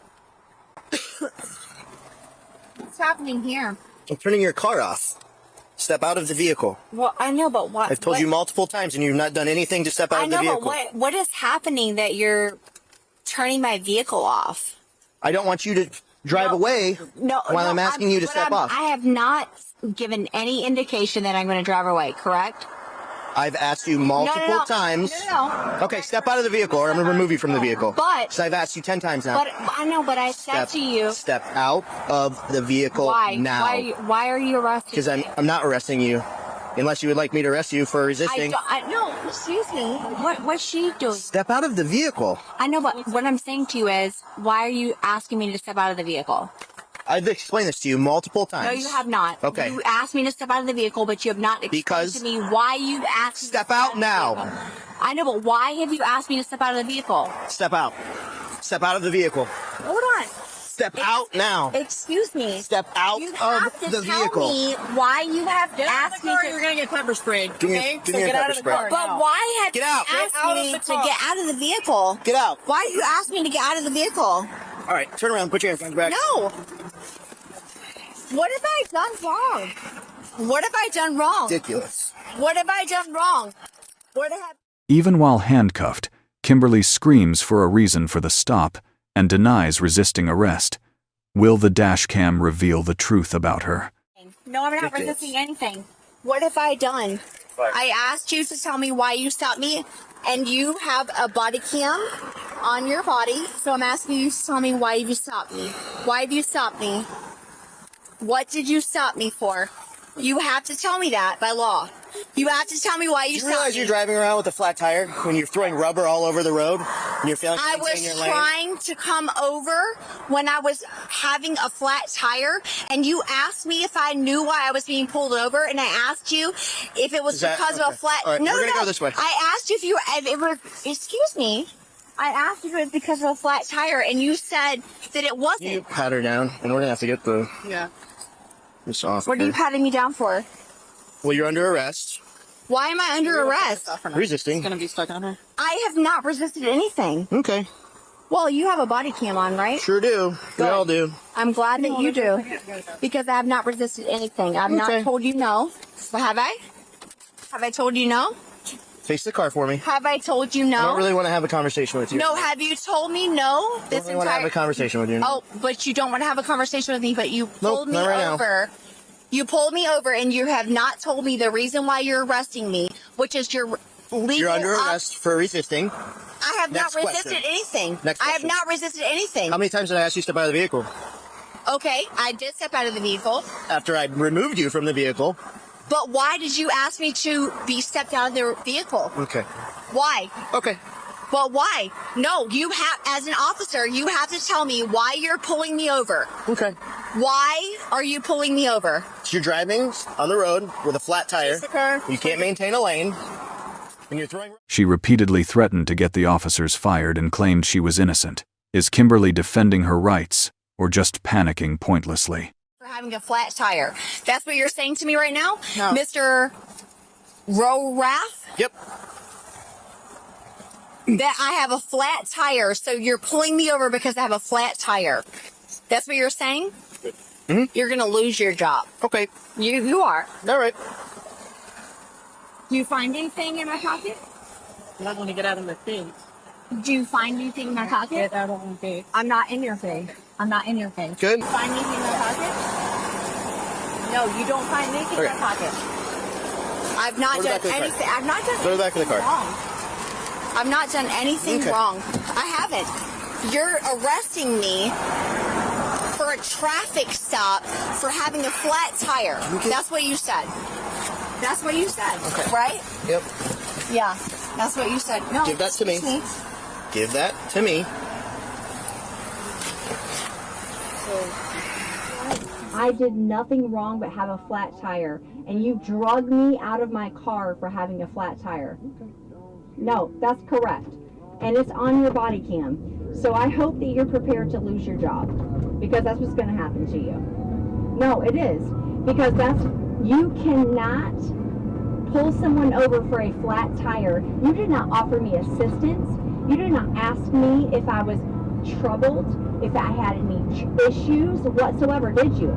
What's happening here? I'm turning your car off. Step out of the vehicle. Well, I know, but what? I've told you multiple times, and you've not done anything to step out of the vehicle. But what is happening that you're turning my vehicle off? I don't want you to drive away while I'm asking you to step off. I have not given any indication that I'm going to drive away, correct? I've asked you multiple times. No. Okay, step out of the vehicle or I'm going to remove you from the vehicle. But. So I've asked you 10 times now. But I know, but I said to you. Step out of the vehicle now. Why are you arresting Because me? I'm not arresting you. Unless you would like me to arrest you for resisting. No, excuse me. What's she doing? Step out of the vehicle. I know, but what I'm saying to you is, why are you asking me to step out of the vehicle? I've explained this to you multiple times. No, you have not. Okay. You asked me to step out of the vehicle, but you have not explained to me why you asked me Step out now. I know, but why have you asked me to step out of the vehicle? Step out. Step out of the vehicle. Hold on. Step out now. Excuse me. Step out of the vehicle. You have to tell me why you have asked me to... You're going to get pepper sprayed, Give me okay? a So get pepper out of the spray. car. But now. why have Get out. you asked me to get out of the vehicle? Get out. Why you asked me to get out of the vehicle? All right, turn around. Put your hands behind your back. No. What have I done wrong? What have I done wrong? Ridiculous. What have I done wrong? What have... Even while handcuffed, Kimberly screams for a reason for the stop and denies resisting arrest. Will the dashcam reveal the truth about her? No, I'm not resisting anything. What have I done? I asked you to tell me why you stopped me, and you have a body cam on your body, so I'm asking you to tell me why you stopped me. Why have you stopped me? What did you stop me for? You have to tell me that by law. You have to tell me why you stopped me. Do you realize you're driving around with a flat tire when you're throwing rubber all over the road and you're failing to I maintain your was lane? trying to come over when I was having a flat tire, and you asked me if I knew why I was being pulled over, and I asked you if it was because of a flat... All right, no, we're going to go this way. I asked you if it was... Excuse me. I asked you if it was because of a flat tire, and you said that it wasn't. You pat her down, and we're going to have to get the... Yeah. This off. What are you patting me down for? Well, you're under arrest. Why am I under arrest? Resisting. It's going to be stuck on her. I have not resisted anything. Okay. Well, you have a body cam on, right? Sure do. We all do. I'm glad that you do. Because I have not resisted anything. I've not told you no. Have I? Have I told you no? Face the car for me. Have I told you no? I don't really want to have a conversation with you. No, have you told me no? I don't really want to have a conversation with you. Oh, but you don't want to have a conversation with me, but you pulled me not right over. You pulled me over, and you have not told me the reason why you're arresting me, which is your legal... You're under arrest for resisting. I have Next not resisted question. anything. Next I have question. not resisted anything. How many times did I ask you to step out of the vehicle? Okay, I did step out of the vehicle. After I removed you from the vehicle. But why did you ask me to be stepped out of the vehicle? Okay. Why? Okay. Well, why? No, you have, as an officer, you have to tell me why you're pulling me over. Okay. Why are you pulling me over? So you're driving on the road with a flat tire. You can't maintain a lane. And you're throwing... She repeatedly threatened to get the officers fired and claimed she was innocent. Is Kimberly defending her rights or just panicking pointlessly? For having a flat tire. That's what you're saying to me right now? No. Mr. Rorath? Yep. That I have a flat tire, so you're pulling me over because I have a flat tire. That's what you're saying? Mm-hmm. You're going to lose your job. Okay. You are. All right. Do you find anything in my pocket? I'm not going to get out of my thing. Do you find anything in my pocket? Get out of my thing. I'm not in your thing. I'm not in your thing. Good. You find anything in my pocket? No, you don't find anything in my pocket. I've not done anything. I've not done Go to the back of the car. wrong. I've not done anything wrong. I haven't. You're arresting me for a traffic stop for having a flat tire. That's what you said. That's what you said. Okay. Right? Yep. Yeah. That's what you said. No. Give that to me. Give that to me. I did nothing wrong but have a flat tire, and you drug me out of my car for having a flat tire. No, that's correct. And it's on your body cam. So I hope that you're prepared to lose your job, because that's what's going to happen to you. No, it is. Because you cannot pull someone over for a flat tire. You did not offer me assistance. You did not ask me if I was troubled, if I had any issues whatsoever, did you?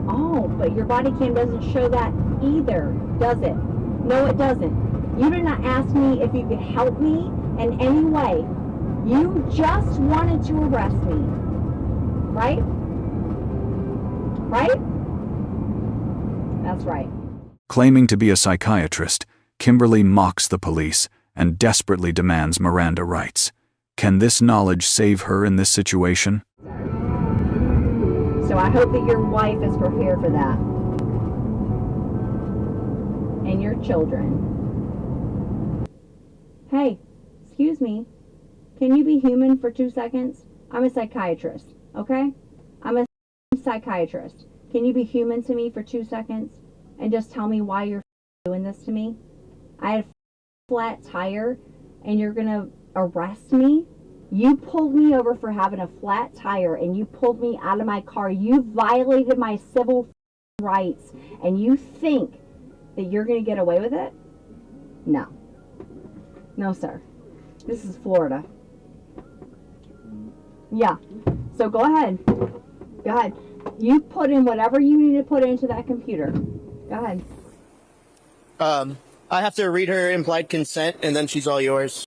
Oh, but your body cam doesn't show that either, does it? No, it doesn't. You did not ask me if you could help me in any way. You just wanted to arrest me. Right? Right? That's right. Claiming to be a psychiatrist, Kimberly mocks the police and desperately demands Miranda rights. Can this knowledge save her in this situation? So I hope that your wife is prepared for that. And your children. Hey, excuse me. Can you be human for 2 seconds? I'm a psychiatrist, okay? I'm a psychiatrist. Can you be human to me for 2 seconds and just tell me why you're doing this to me? I had a flat tire and you're gonna arrest me? You pulled me over for having a flat tire and you pulled me out of my car. You violated my civil rights and you think that you're gonna get away with it? No. No, sir. This is Florida. Yeah. So go ahead. Go ahead. You put in whatever you need to put into that computer. Go ahead. I have to read her implied consent, and then she's all yours.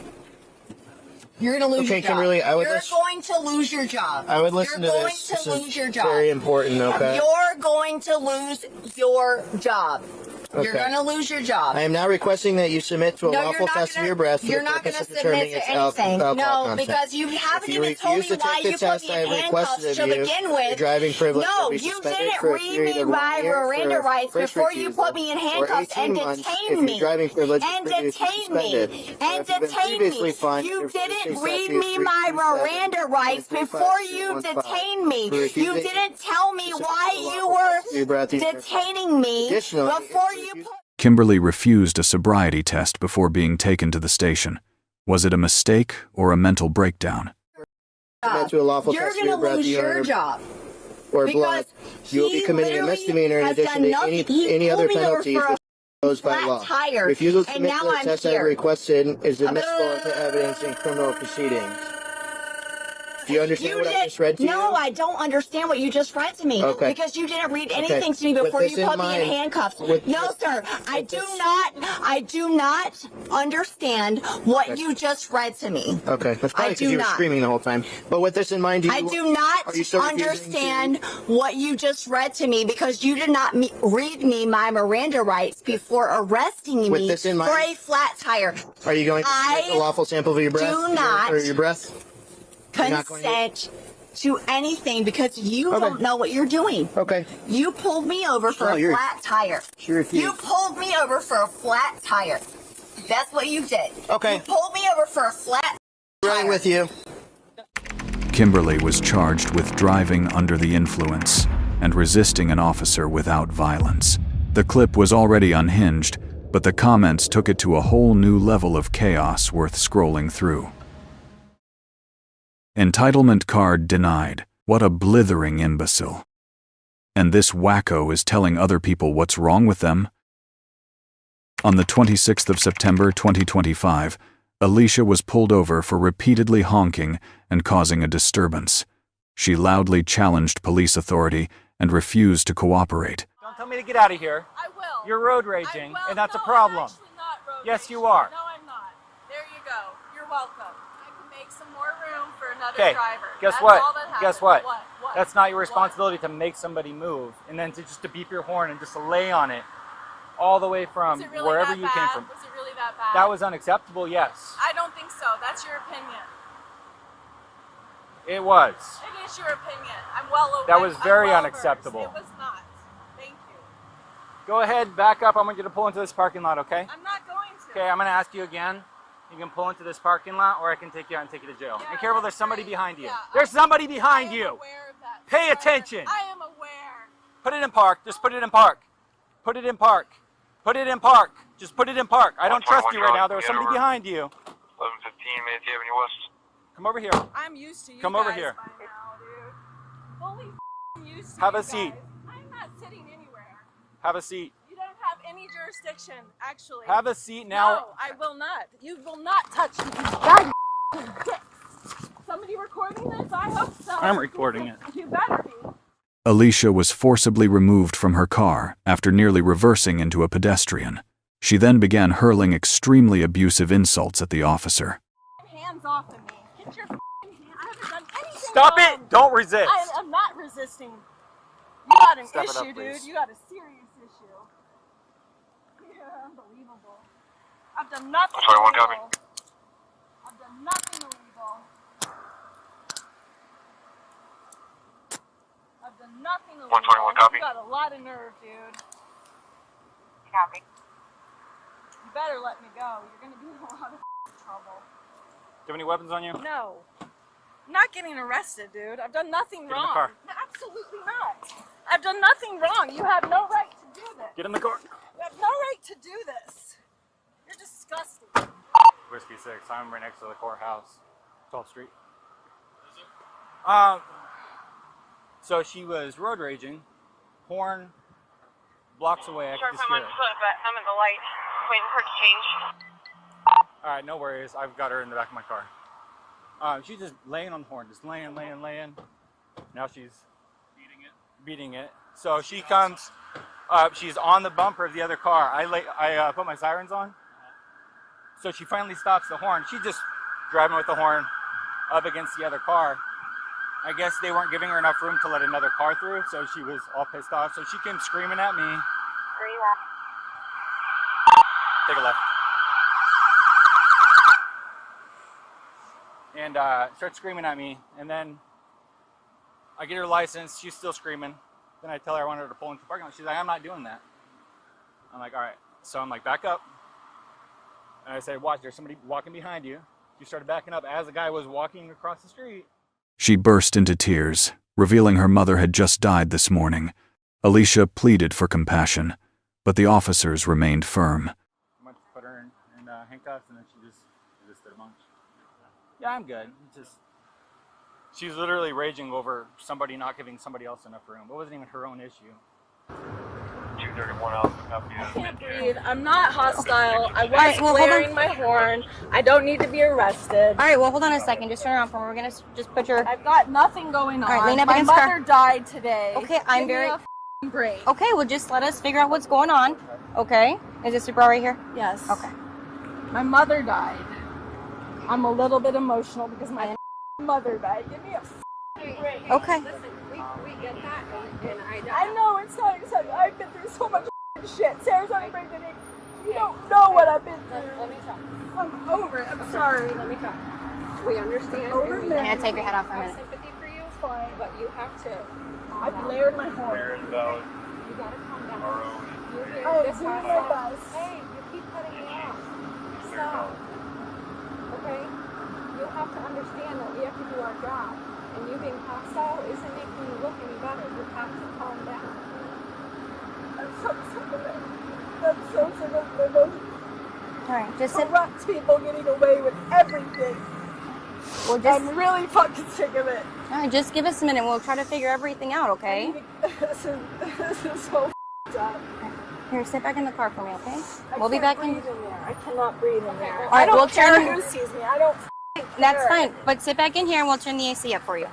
You're going to lose your job. Kimberly, You're going to lose your job. I would listen to this. You're going to lose your job. Very important, okay? You're going to lose your job. Okay. You're going to lose your job. I am now requesting that you submit to a lawful test of your breath. You're not going to submit to anything. No, because you haven't even told me why you put me in handcuffs to begin with. No, you didn't read me my Miranda rights before you put me in handcuffs and detained me. And detained me. And detained me. You didn't read me my Miranda rights before you detained me. You didn't tell me why you were detaining me before you. Kimberly refused a sobriety test before being taken to the station. Was it a mistake or a mental breakdown? You're going to lose your job. Or blood. You will be committing a misdemeanor in addition to any other penalties imposed by law. Refusal to submit to the test I have requested is admissible into evidence in criminal proceedings. Do you understand what I just read to you? No, I don't understand what you just read to me. Okay. Because you didn't read anything to me before you put me in handcuffs. No, sir. I do not understand what you just read to me. Okay. That's probably because you were screaming the whole time. But with this in mind, I do not understand what you just read to me because you did not read me my Miranda rights before arresting me for a flat tire. Are you going to submit a lawful sample of your breath? Do not. Or your breath? Consent to anything because you don't know what you're doing. Okay. You pulled me over for a flat tire. You pulled me over for a flat tire. That's what you did. Okay. You pulled me over for a flat tire. Right with you. Kimberly was charged with driving under the influence and resisting an officer without violence. The clip was already unhinged, but the comments took it to a whole new level of chaos worth scrolling through. Entitlement card denied. What a blithering imbecile. And this wacko is telling other people what's wrong with them? On the 26th of September 2025, Alicia was pulled over for repeatedly honking and causing a disturbance. She loudly challenged police authority and refused to cooperate. Don't tell me to get out of here. I will. You're road raging, and that's a problem. I'm actually not road raging. You are. No, I'm not. There you go. You're welcome. Make some more room for another driver. Guess what? Guess what? What? That's not your responsibility to make somebody move and then to beep your horn and just to lay on it all the way from wherever you came from. Was it really that bad? That was unacceptable, yes. I don't think so. That's your opinion. It was. It is your opinion. I'm well over. That was very unacceptable. It was not. Thank you. Go ahead, back up. I want you to pull into this parking lot, okay? I'm not going to. Okay, I'm going to ask you again. You can pull into this parking lot, or I can take you out and take you to jail. Yeah, and careful, there's somebody behind you. Yeah, there's somebody behind you. Aware of that, Pay attention. I am aware. Put it in park. Just put it in park. Put it in park. Put it in park. Just put it in park. I don't trust you right now. There's somebody behind you. 11:15, Manatee Avenue West. Come over here. I'm used to you. Come over here. By now, dude. Fully used to Have you a seat. Guys. I'm not sitting anywhere. Have a seat. You don't have any jurisdiction, actually. Have a seat now. No, I will not. You will not touch me. God, somebody recording this? I hope so. I'm recording it. You better be. Alicia was forcibly removed from her car after nearly reversing into a pedestrian. She then began hurling extremely abusive insults at the officer. Hands off of me. Get your hands. I haven't done anything Stop wrong. it! Don't resist. I'm not resisting. You got an Step it issue, up, dude. please. You got a serious issue. Yeah, unbelievable. I've done nothing 121 copy. illegal. I've done nothing illegal. I've done nothing illegal. 121 copy. You got a lot of nerve, dude. Copy. You better let me go. You're gonna be in a lot of trouble. Do you have any weapons on you? No. I'm not getting arrested, dude. I've done nothing Get in wrong. the car. No, absolutely not. I've done nothing wrong. You have no right to do this. Get in the car. You have no right to do this. You're disgusting. Whiskey 6. I'm right next to the courthouse. 12th Street. So she was road raging. Horn blocks away. I Sure, can just hear it. I'm at the light waiting for it to change. All right, no worries. I've got her in the back of my car. She's just laying on the horn, just laying. Now she's beating it. So she comes. She's on the bumper of the other car. I put my sirens on. So she finally stops the horn. She's just driving with the horn up against the other car. I guess they weren't giving her enough room to let another car through, so she was all pissed off. So she came screaming at me. Take a left. And starts screaming at me. And then I get her license. She's still screaming. Then I tell her I want her to pull into the parking lot. She's like, I'm not doing that. I'm like, all right. So I'm like, back up. And I said, watch, there's somebody walking behind you. She started backing up as the guy was walking across the street. She burst into tears, revealing her mother had just died this morning. Alicia pleaded for compassion, but the officers remained firm. I went to put her in handcuffs, and then she just did a bunch. Yeah, I'm good. She's literally raging over somebody not giving somebody else enough room. It wasn't even her own issue. 231 Alpha copy. I can't breathe. I'm not hostile. I was blaring my horn. I don't need to be arrested. All right, well, hold on a second. Just turn around for me. We're going to just put your... I've got nothing going on. All right, lean up my against the car. mother died today. Okay, I'm Give me very... a break. Okay, well, just let us figure out what's going on. Okay? Is this your bra right here? Yes. Okay. My mother died. I'm a little bit emotional because my mother died. Give me a break. Okay. Listen, we get that, and I know it's not exciting. I've been through so much shit. Sarah's on break today. You don't know what I've been through. Let me talk. I'm over it. I'm sorry. Let me talk. We understand. Over and there. I'm going to take your head off for a have minute. sympathy for you, fine, but you have to. I blared my horn. You gotta calm down. You're here. Oh, This do my hostile. best. Hey, you keep cutting me off. Stop. Okay? You have to understand that we have to do our job. And you being hostile isn't making you look any better. You have to calm down. I'm so sick of it. I'm so sick of the most All right, just sit... corrupt people getting away with everything. Well, just... I'm really fucking sick of it. All right, just give us a minute. We'll try to figure everything out, okay? This is so f***ed up. Here, sit back in the car for me, okay? I We'll be can't back in... breathe there. I cannot breathe in there. All right, I don't we'll care turn... who sees me. I don't That's care. fine, but sit back in here and we'll turn the AC up for you.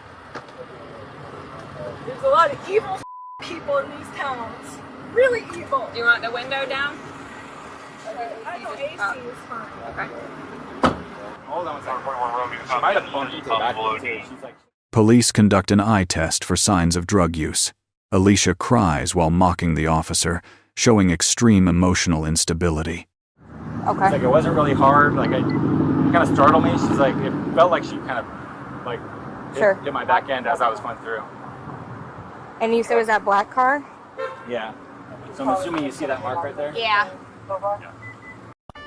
There's a lot of evil people in these towns. Really evil. Do you want the window down? I know AC is fine. Okay. Hold on a second. She might have bumped into the back of me, too. She's like... Police conduct an eye test for signs of drug use. Alicia cries while mocking the officer, showing extreme emotional instability. Okay. It's like it wasn't really hard. Like it kind of startled me. She's like, it felt like she kind of like hit my back end as I was going through. And you said it was that black car? Yeah. So I'm assuming you see that mark right there? Yeah.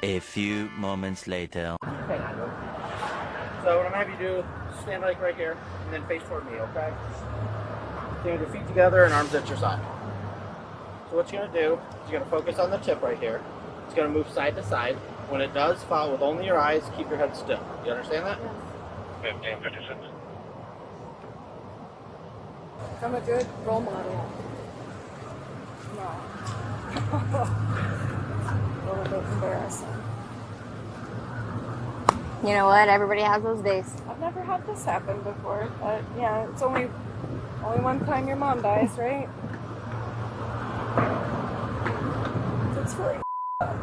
A few moments later. Okay. So what I'm gonna have you do, stand like right here, and then face toward me, okay? So you have your feet together and arms at your side. So what you're gonna do is you're gonna focus on the tip right here. It's gonna move side to side. When it does, follow with only your eyes, keep your head still. You understand that? 1556. I'm a good role model. No. A little bit embarrassing. You know what? Everybody has those days. I've never had this happen before, but yeah, it's only one time your mom dies, right? It's really up.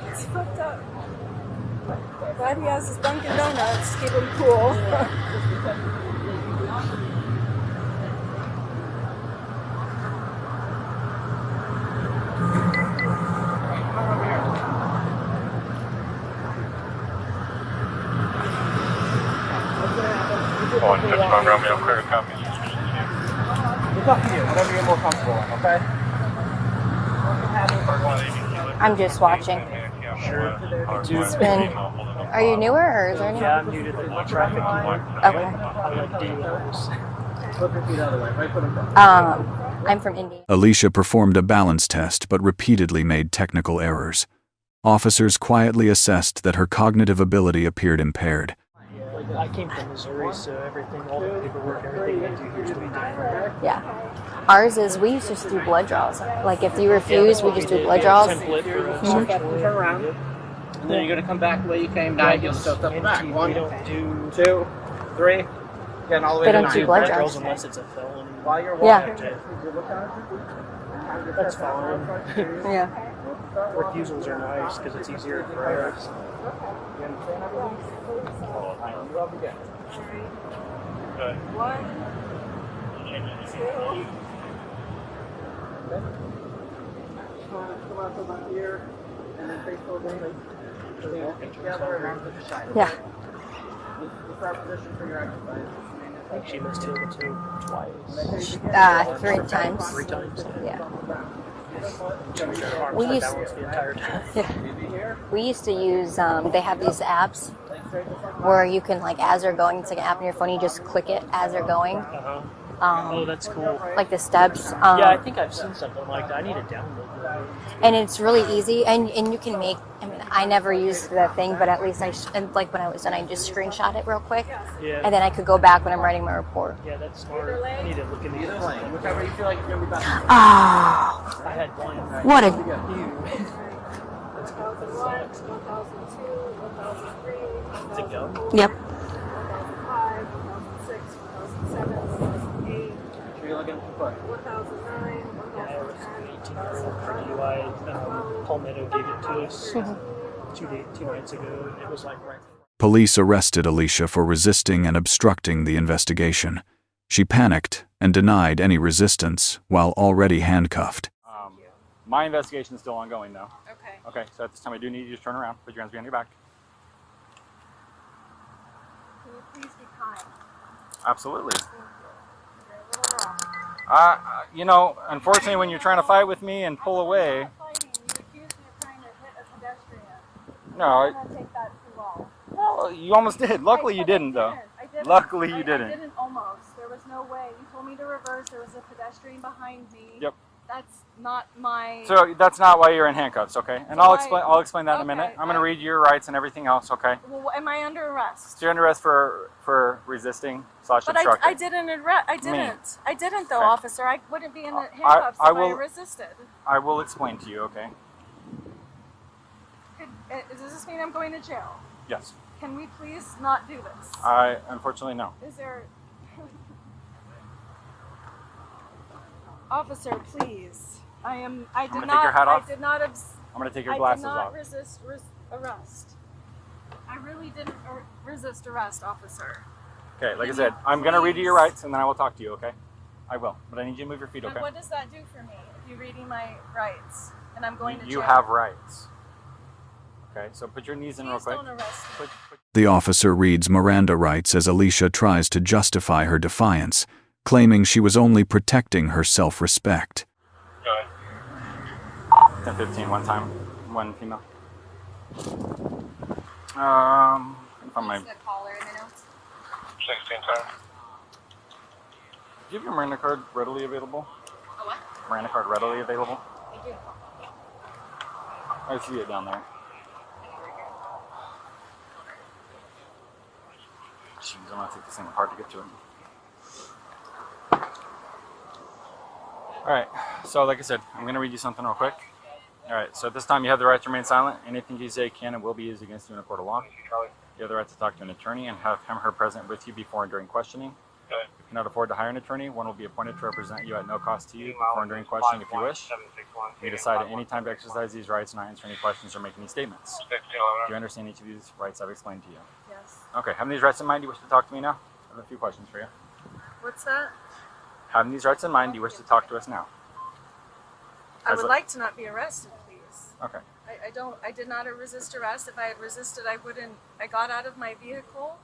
It's fucked up. Glad he has his Dunkin' Donuts to keep him cool. 161 Romeo, clear copy. It's up to you, whatever you're more comfortable with, okay? I'm just watching. Sure. It's been. Are you newer or is there any? Yeah, I'm new to the traffic. Okay. I like dealers. Flip your feet out of the way, right foot in front. I'm from India. Alicia performed a balance test but repeatedly made technical errors. Officers quietly assessed that her cognitive ability appeared impaired. I came from Missouri, so everything, all the paperwork, everything I do here is to be different. Yeah. Ours is we used to just do blood draws. Like if you refuse, we just do blood draws. Template for us. Turn around. And then you're going to come back the way you came. Now you'll step up back. 1, 2, 3. Again, all the way They to don't 9. do blood draws. Unless it's a felony. While you're Yeah. walking. That's fine. Yeah. Refusals are nice because it's easier for us. Yeah. I think she missed two twice. 3 times. 3 times. Yeah. We We used. the entire time. Yeah. We used to use. They have these apps where you can like as they're going. It's like an app on your phone. You just click it as they're going. Uh-huh. Oh, that's cool. Like the steps. Yeah, I think I've seen something like that. I need to download that. And it's really easy, and you can make. I mean, I never used the thing, but at least and like when I was done, I just screenshot it real quick, Yeah. and then I could go back when I'm writing my report. Yeah, that's smart. I need to look into Either lane, whichever you feel like it's going to be better. Ah, I had one. what a. 1001, 1002, 1003, To go? Yep. 1005, 1006, 1007, 1008, Sure you're looking for 1009, Yeah, I was 18 for DUI. Palmetto gave it to us 2 nights ago. It was like right. Police arrested Alicia for resisting and obstructing the investigation. She panicked and denied any resistance while already handcuffed. My investigation is still ongoing, though. Okay. Okay, so at this time I do need you to turn around, put your hands behind your back. Can you please be kind? Absolutely. You're a little wrong. You know, unfortunately, when you're trying to fight with me and pull away, You accused me of trying to hit a pedestrian. no, I'm going to take that too long. well, you almost did. Luckily, you didn't, though. I didn't. Luckily, you I didn't. didn't almost. There was no way. You told me to reverse. There was a pedestrian behind me. Yep. That's not my... So that's not why you're in handcuffs, okay? And So I'll I- explain. I'll explain that in a minute. okay, I'm going to read your rights and everything else, okay? Well, am I under arrest? So you're under arrest for resisting / But obstructing. I didn't arrest. I didn't. I didn't, though, Okay. officer. I wouldn't be in the handcuffs I if I will- resisted. I will explain to you, okay? Does this mean I'm going to jail? Yes. Can we please not do this? Unfortunately, no. Is there... Officer, please. I gonna did take not... your hat off. I did not... I'm going to take your glasses I did not off. resist arrest. I really didn't resist arrest, officer. Okay, like I Can said, you I'm going to read you your please- rights and then I will talk to you, okay? I will, but I need you to move your feet, And okay? what does that do for me if you're reading my rights and I'm going to jail? You have rights. Okay, so put your knees in real Please quick. don't arrest me. The officer reads Miranda rights as Alicia tries to justify her defiance, claiming she was only protecting her self-respect. 10-15, one time, one female. If I might. The caller in the notes. 16 time. Do you have your Miranda card readily available? A what? Miranda card readily available? I do. I see it down there. Jeez, I'm gonna take this thing apart to get to it. Alright, so like I said, I'm gonna read you something real quick. Alright, so at this time you have the right to remain silent. Anything you say can and will be used against you in a court of law. You have the right to talk to an attorney and have him or her present with you before and during questioning. If you cannot afford to hire an attorney, one will be appointed to represent you at no cost to you before and during questioning if you wish. You decide at any time to exercise these rights, not answer any questions or make any statements. Do you understand each of these rights I've explained to you? Yes. Okay, having these rights in mind, do you wish to talk to me now? I have a few questions for you. What's that? Having these rights in mind, do you wish to talk to us now? I As would a- like to not be arrested, please. Okay. I did not resist arrest. If I had resisted, I got out of my vehicle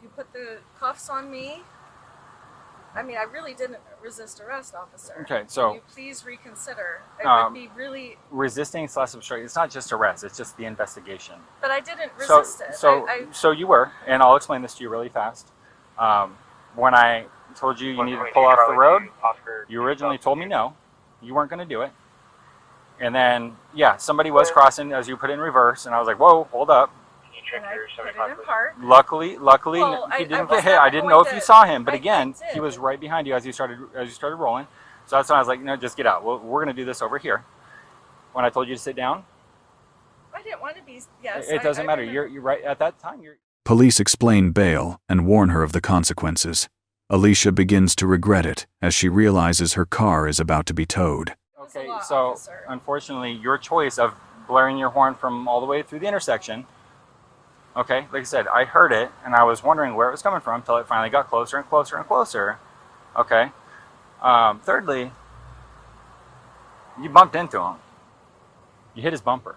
You put the cuffs on me. I mean, I really didn't resist arrest, officer. Okay, so Can you please reconsider? It would be really. Resisting / obstruction. It's not just arrest. It's just the investigation. But I didn't resist it. So you were, and I'll explain this to you really fast. When I told you you needed to pull off the road, you originally told me no, you weren't going to do it. And then, yeah, somebody was crossing as you put it in reverse, and I was like, whoa, hold up. And I put it in park. Luckily, Well, he didn't I get was hit. at I a didn't point know if you that saw him, but I again, did. he was right behind you as you started rolling. So that's when I was like, no, just get out. We're going to do this over here. When I told you to sit down, I didn't want to be. Yes. it doesn't matter. remember. You're right at that time. Police explain bail and warn her of the consequences. Alicia begins to regret it as she realizes her car is about to be towed. Okay, so unfortunately, your choice of blaring your horn from all the way through the intersection, okay, like I said, I heard it and I was wondering where it was coming from until it finally got closer and closer and closer. Okay. Thirdly, you bumped into him. You hit his bumper.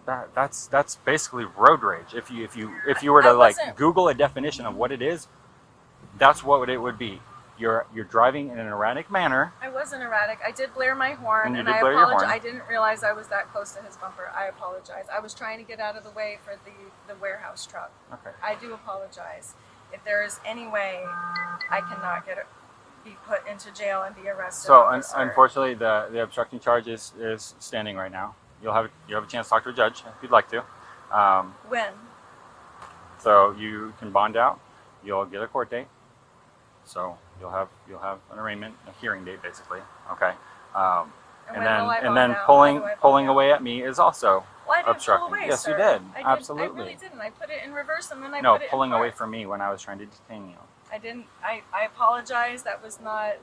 That's basically road rage. If you were to like Google a definition of what it is, that's what it would be. You're driving in an erratic manner. I wasn't erratic. I did blare my horn, And you and did I blare your apologize. horn. I didn't realize I was that close to his bumper. I apologize. I was trying to get out of the way for the warehouse truck. Okay. I do apologize. If there is any way I cannot be put into jail and be arrested. So officer. unfortunately, the obstructing charge is standing right now. You have a chance to talk to a judge if you'd like to. When? So you can bond out. You'll get a court date. So you'll have an arraignment, a hearing date, basically. Okay. And then pulling away at me is also Well, I didn't obstructing. pull away, Yes, sir. you did. I Absolutely. I really didn't. I put it in reverse and then I No, put it pulling in away park. from me when I was trying to detain you. I didn't. I apologize. That was not.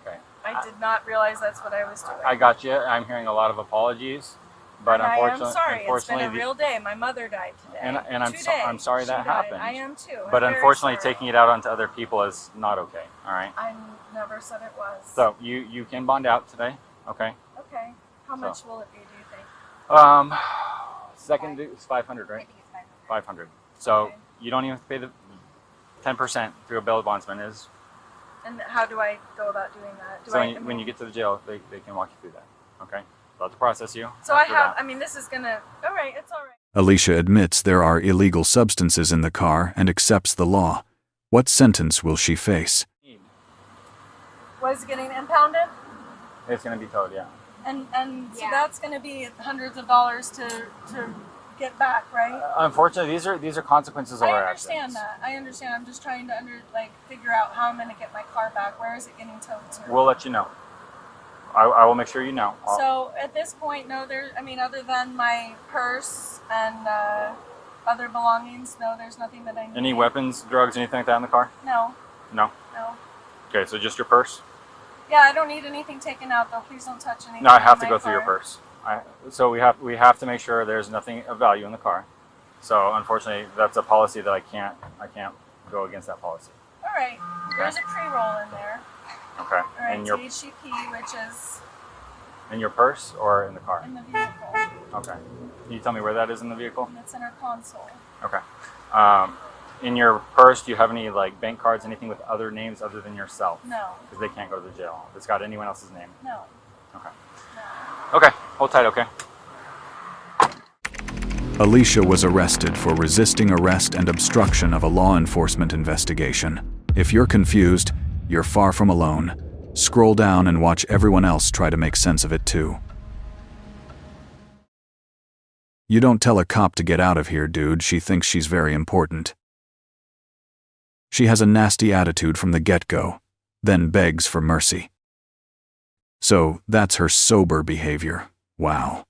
Okay. I did not realize that's what I was doing. I got you. I'm hearing a lot of apologies, but and I am unfortunately, sorry. It's been a the- real day. My mother died today. and I'm Today, I'm sorry that she died. happened. I am too. But I'm very unfortunately, sorry. taking it out onto other people is not okay. All right. I never said it was. So you can bond out today. Okay. Okay. How So. much will it be? Do you think? Second due is 500, right? 500. So you don't even have to pay the 10% through a bail bondsman. Is And how do I go about doing that? Do so I, when you get to the jail, they can walk you through that. Okay. They'll have to process you. So I after have. that. I mean, this is gonna. All right. It's all right. Alicia admits there are illegal substances in the car and accepts the law. What sentence will she face? Was it getting impounded? It's going to be towed, yeah. And so that's going to be hundreds of dollars to get back, right? Unfortunately, these are consequences of I our understand actions. that. I understand. I'm just trying to figure out how I'm going to get my car back. Where is it getting towed to? We'll let you know. I will make sure you know. So at this point, no, other than my purse and other belongings, no, there's nothing that I need. Any weapons, drugs, anything like that in the car? No. No? No. Okay, so just your purse? Yeah, I don't need anything taken out though. Please don't touch anything. No, I have in to my go through your car. purse. So we have to make sure there's nothing of value in the car. So unfortunately, that's a policy that I can't go against that policy. All right. There's a pre-roll in there. Okay. All right. In your HCP, which is purse or in the car? in the vehicle. Okay. Can you tell me where that is in the vehicle? In the center console. Okay. In your purse, do you have any like bank cards, anything with other names other than yourself? No. Because they can't go to the jail. If it's got anyone else's name. No. Okay. Okay. Hold tight. Okay. Alicia was arrested for resisting arrest and obstruction of a law enforcement investigation. If you're confused, you're far from alone. Scroll down and watch everyone else try to make sense of it too. You don't tell a cop to get out of here, dude. She thinks she's very important. She has a nasty attitude from the get-go, then begs for mercy. So that's her sober behavior. Wow.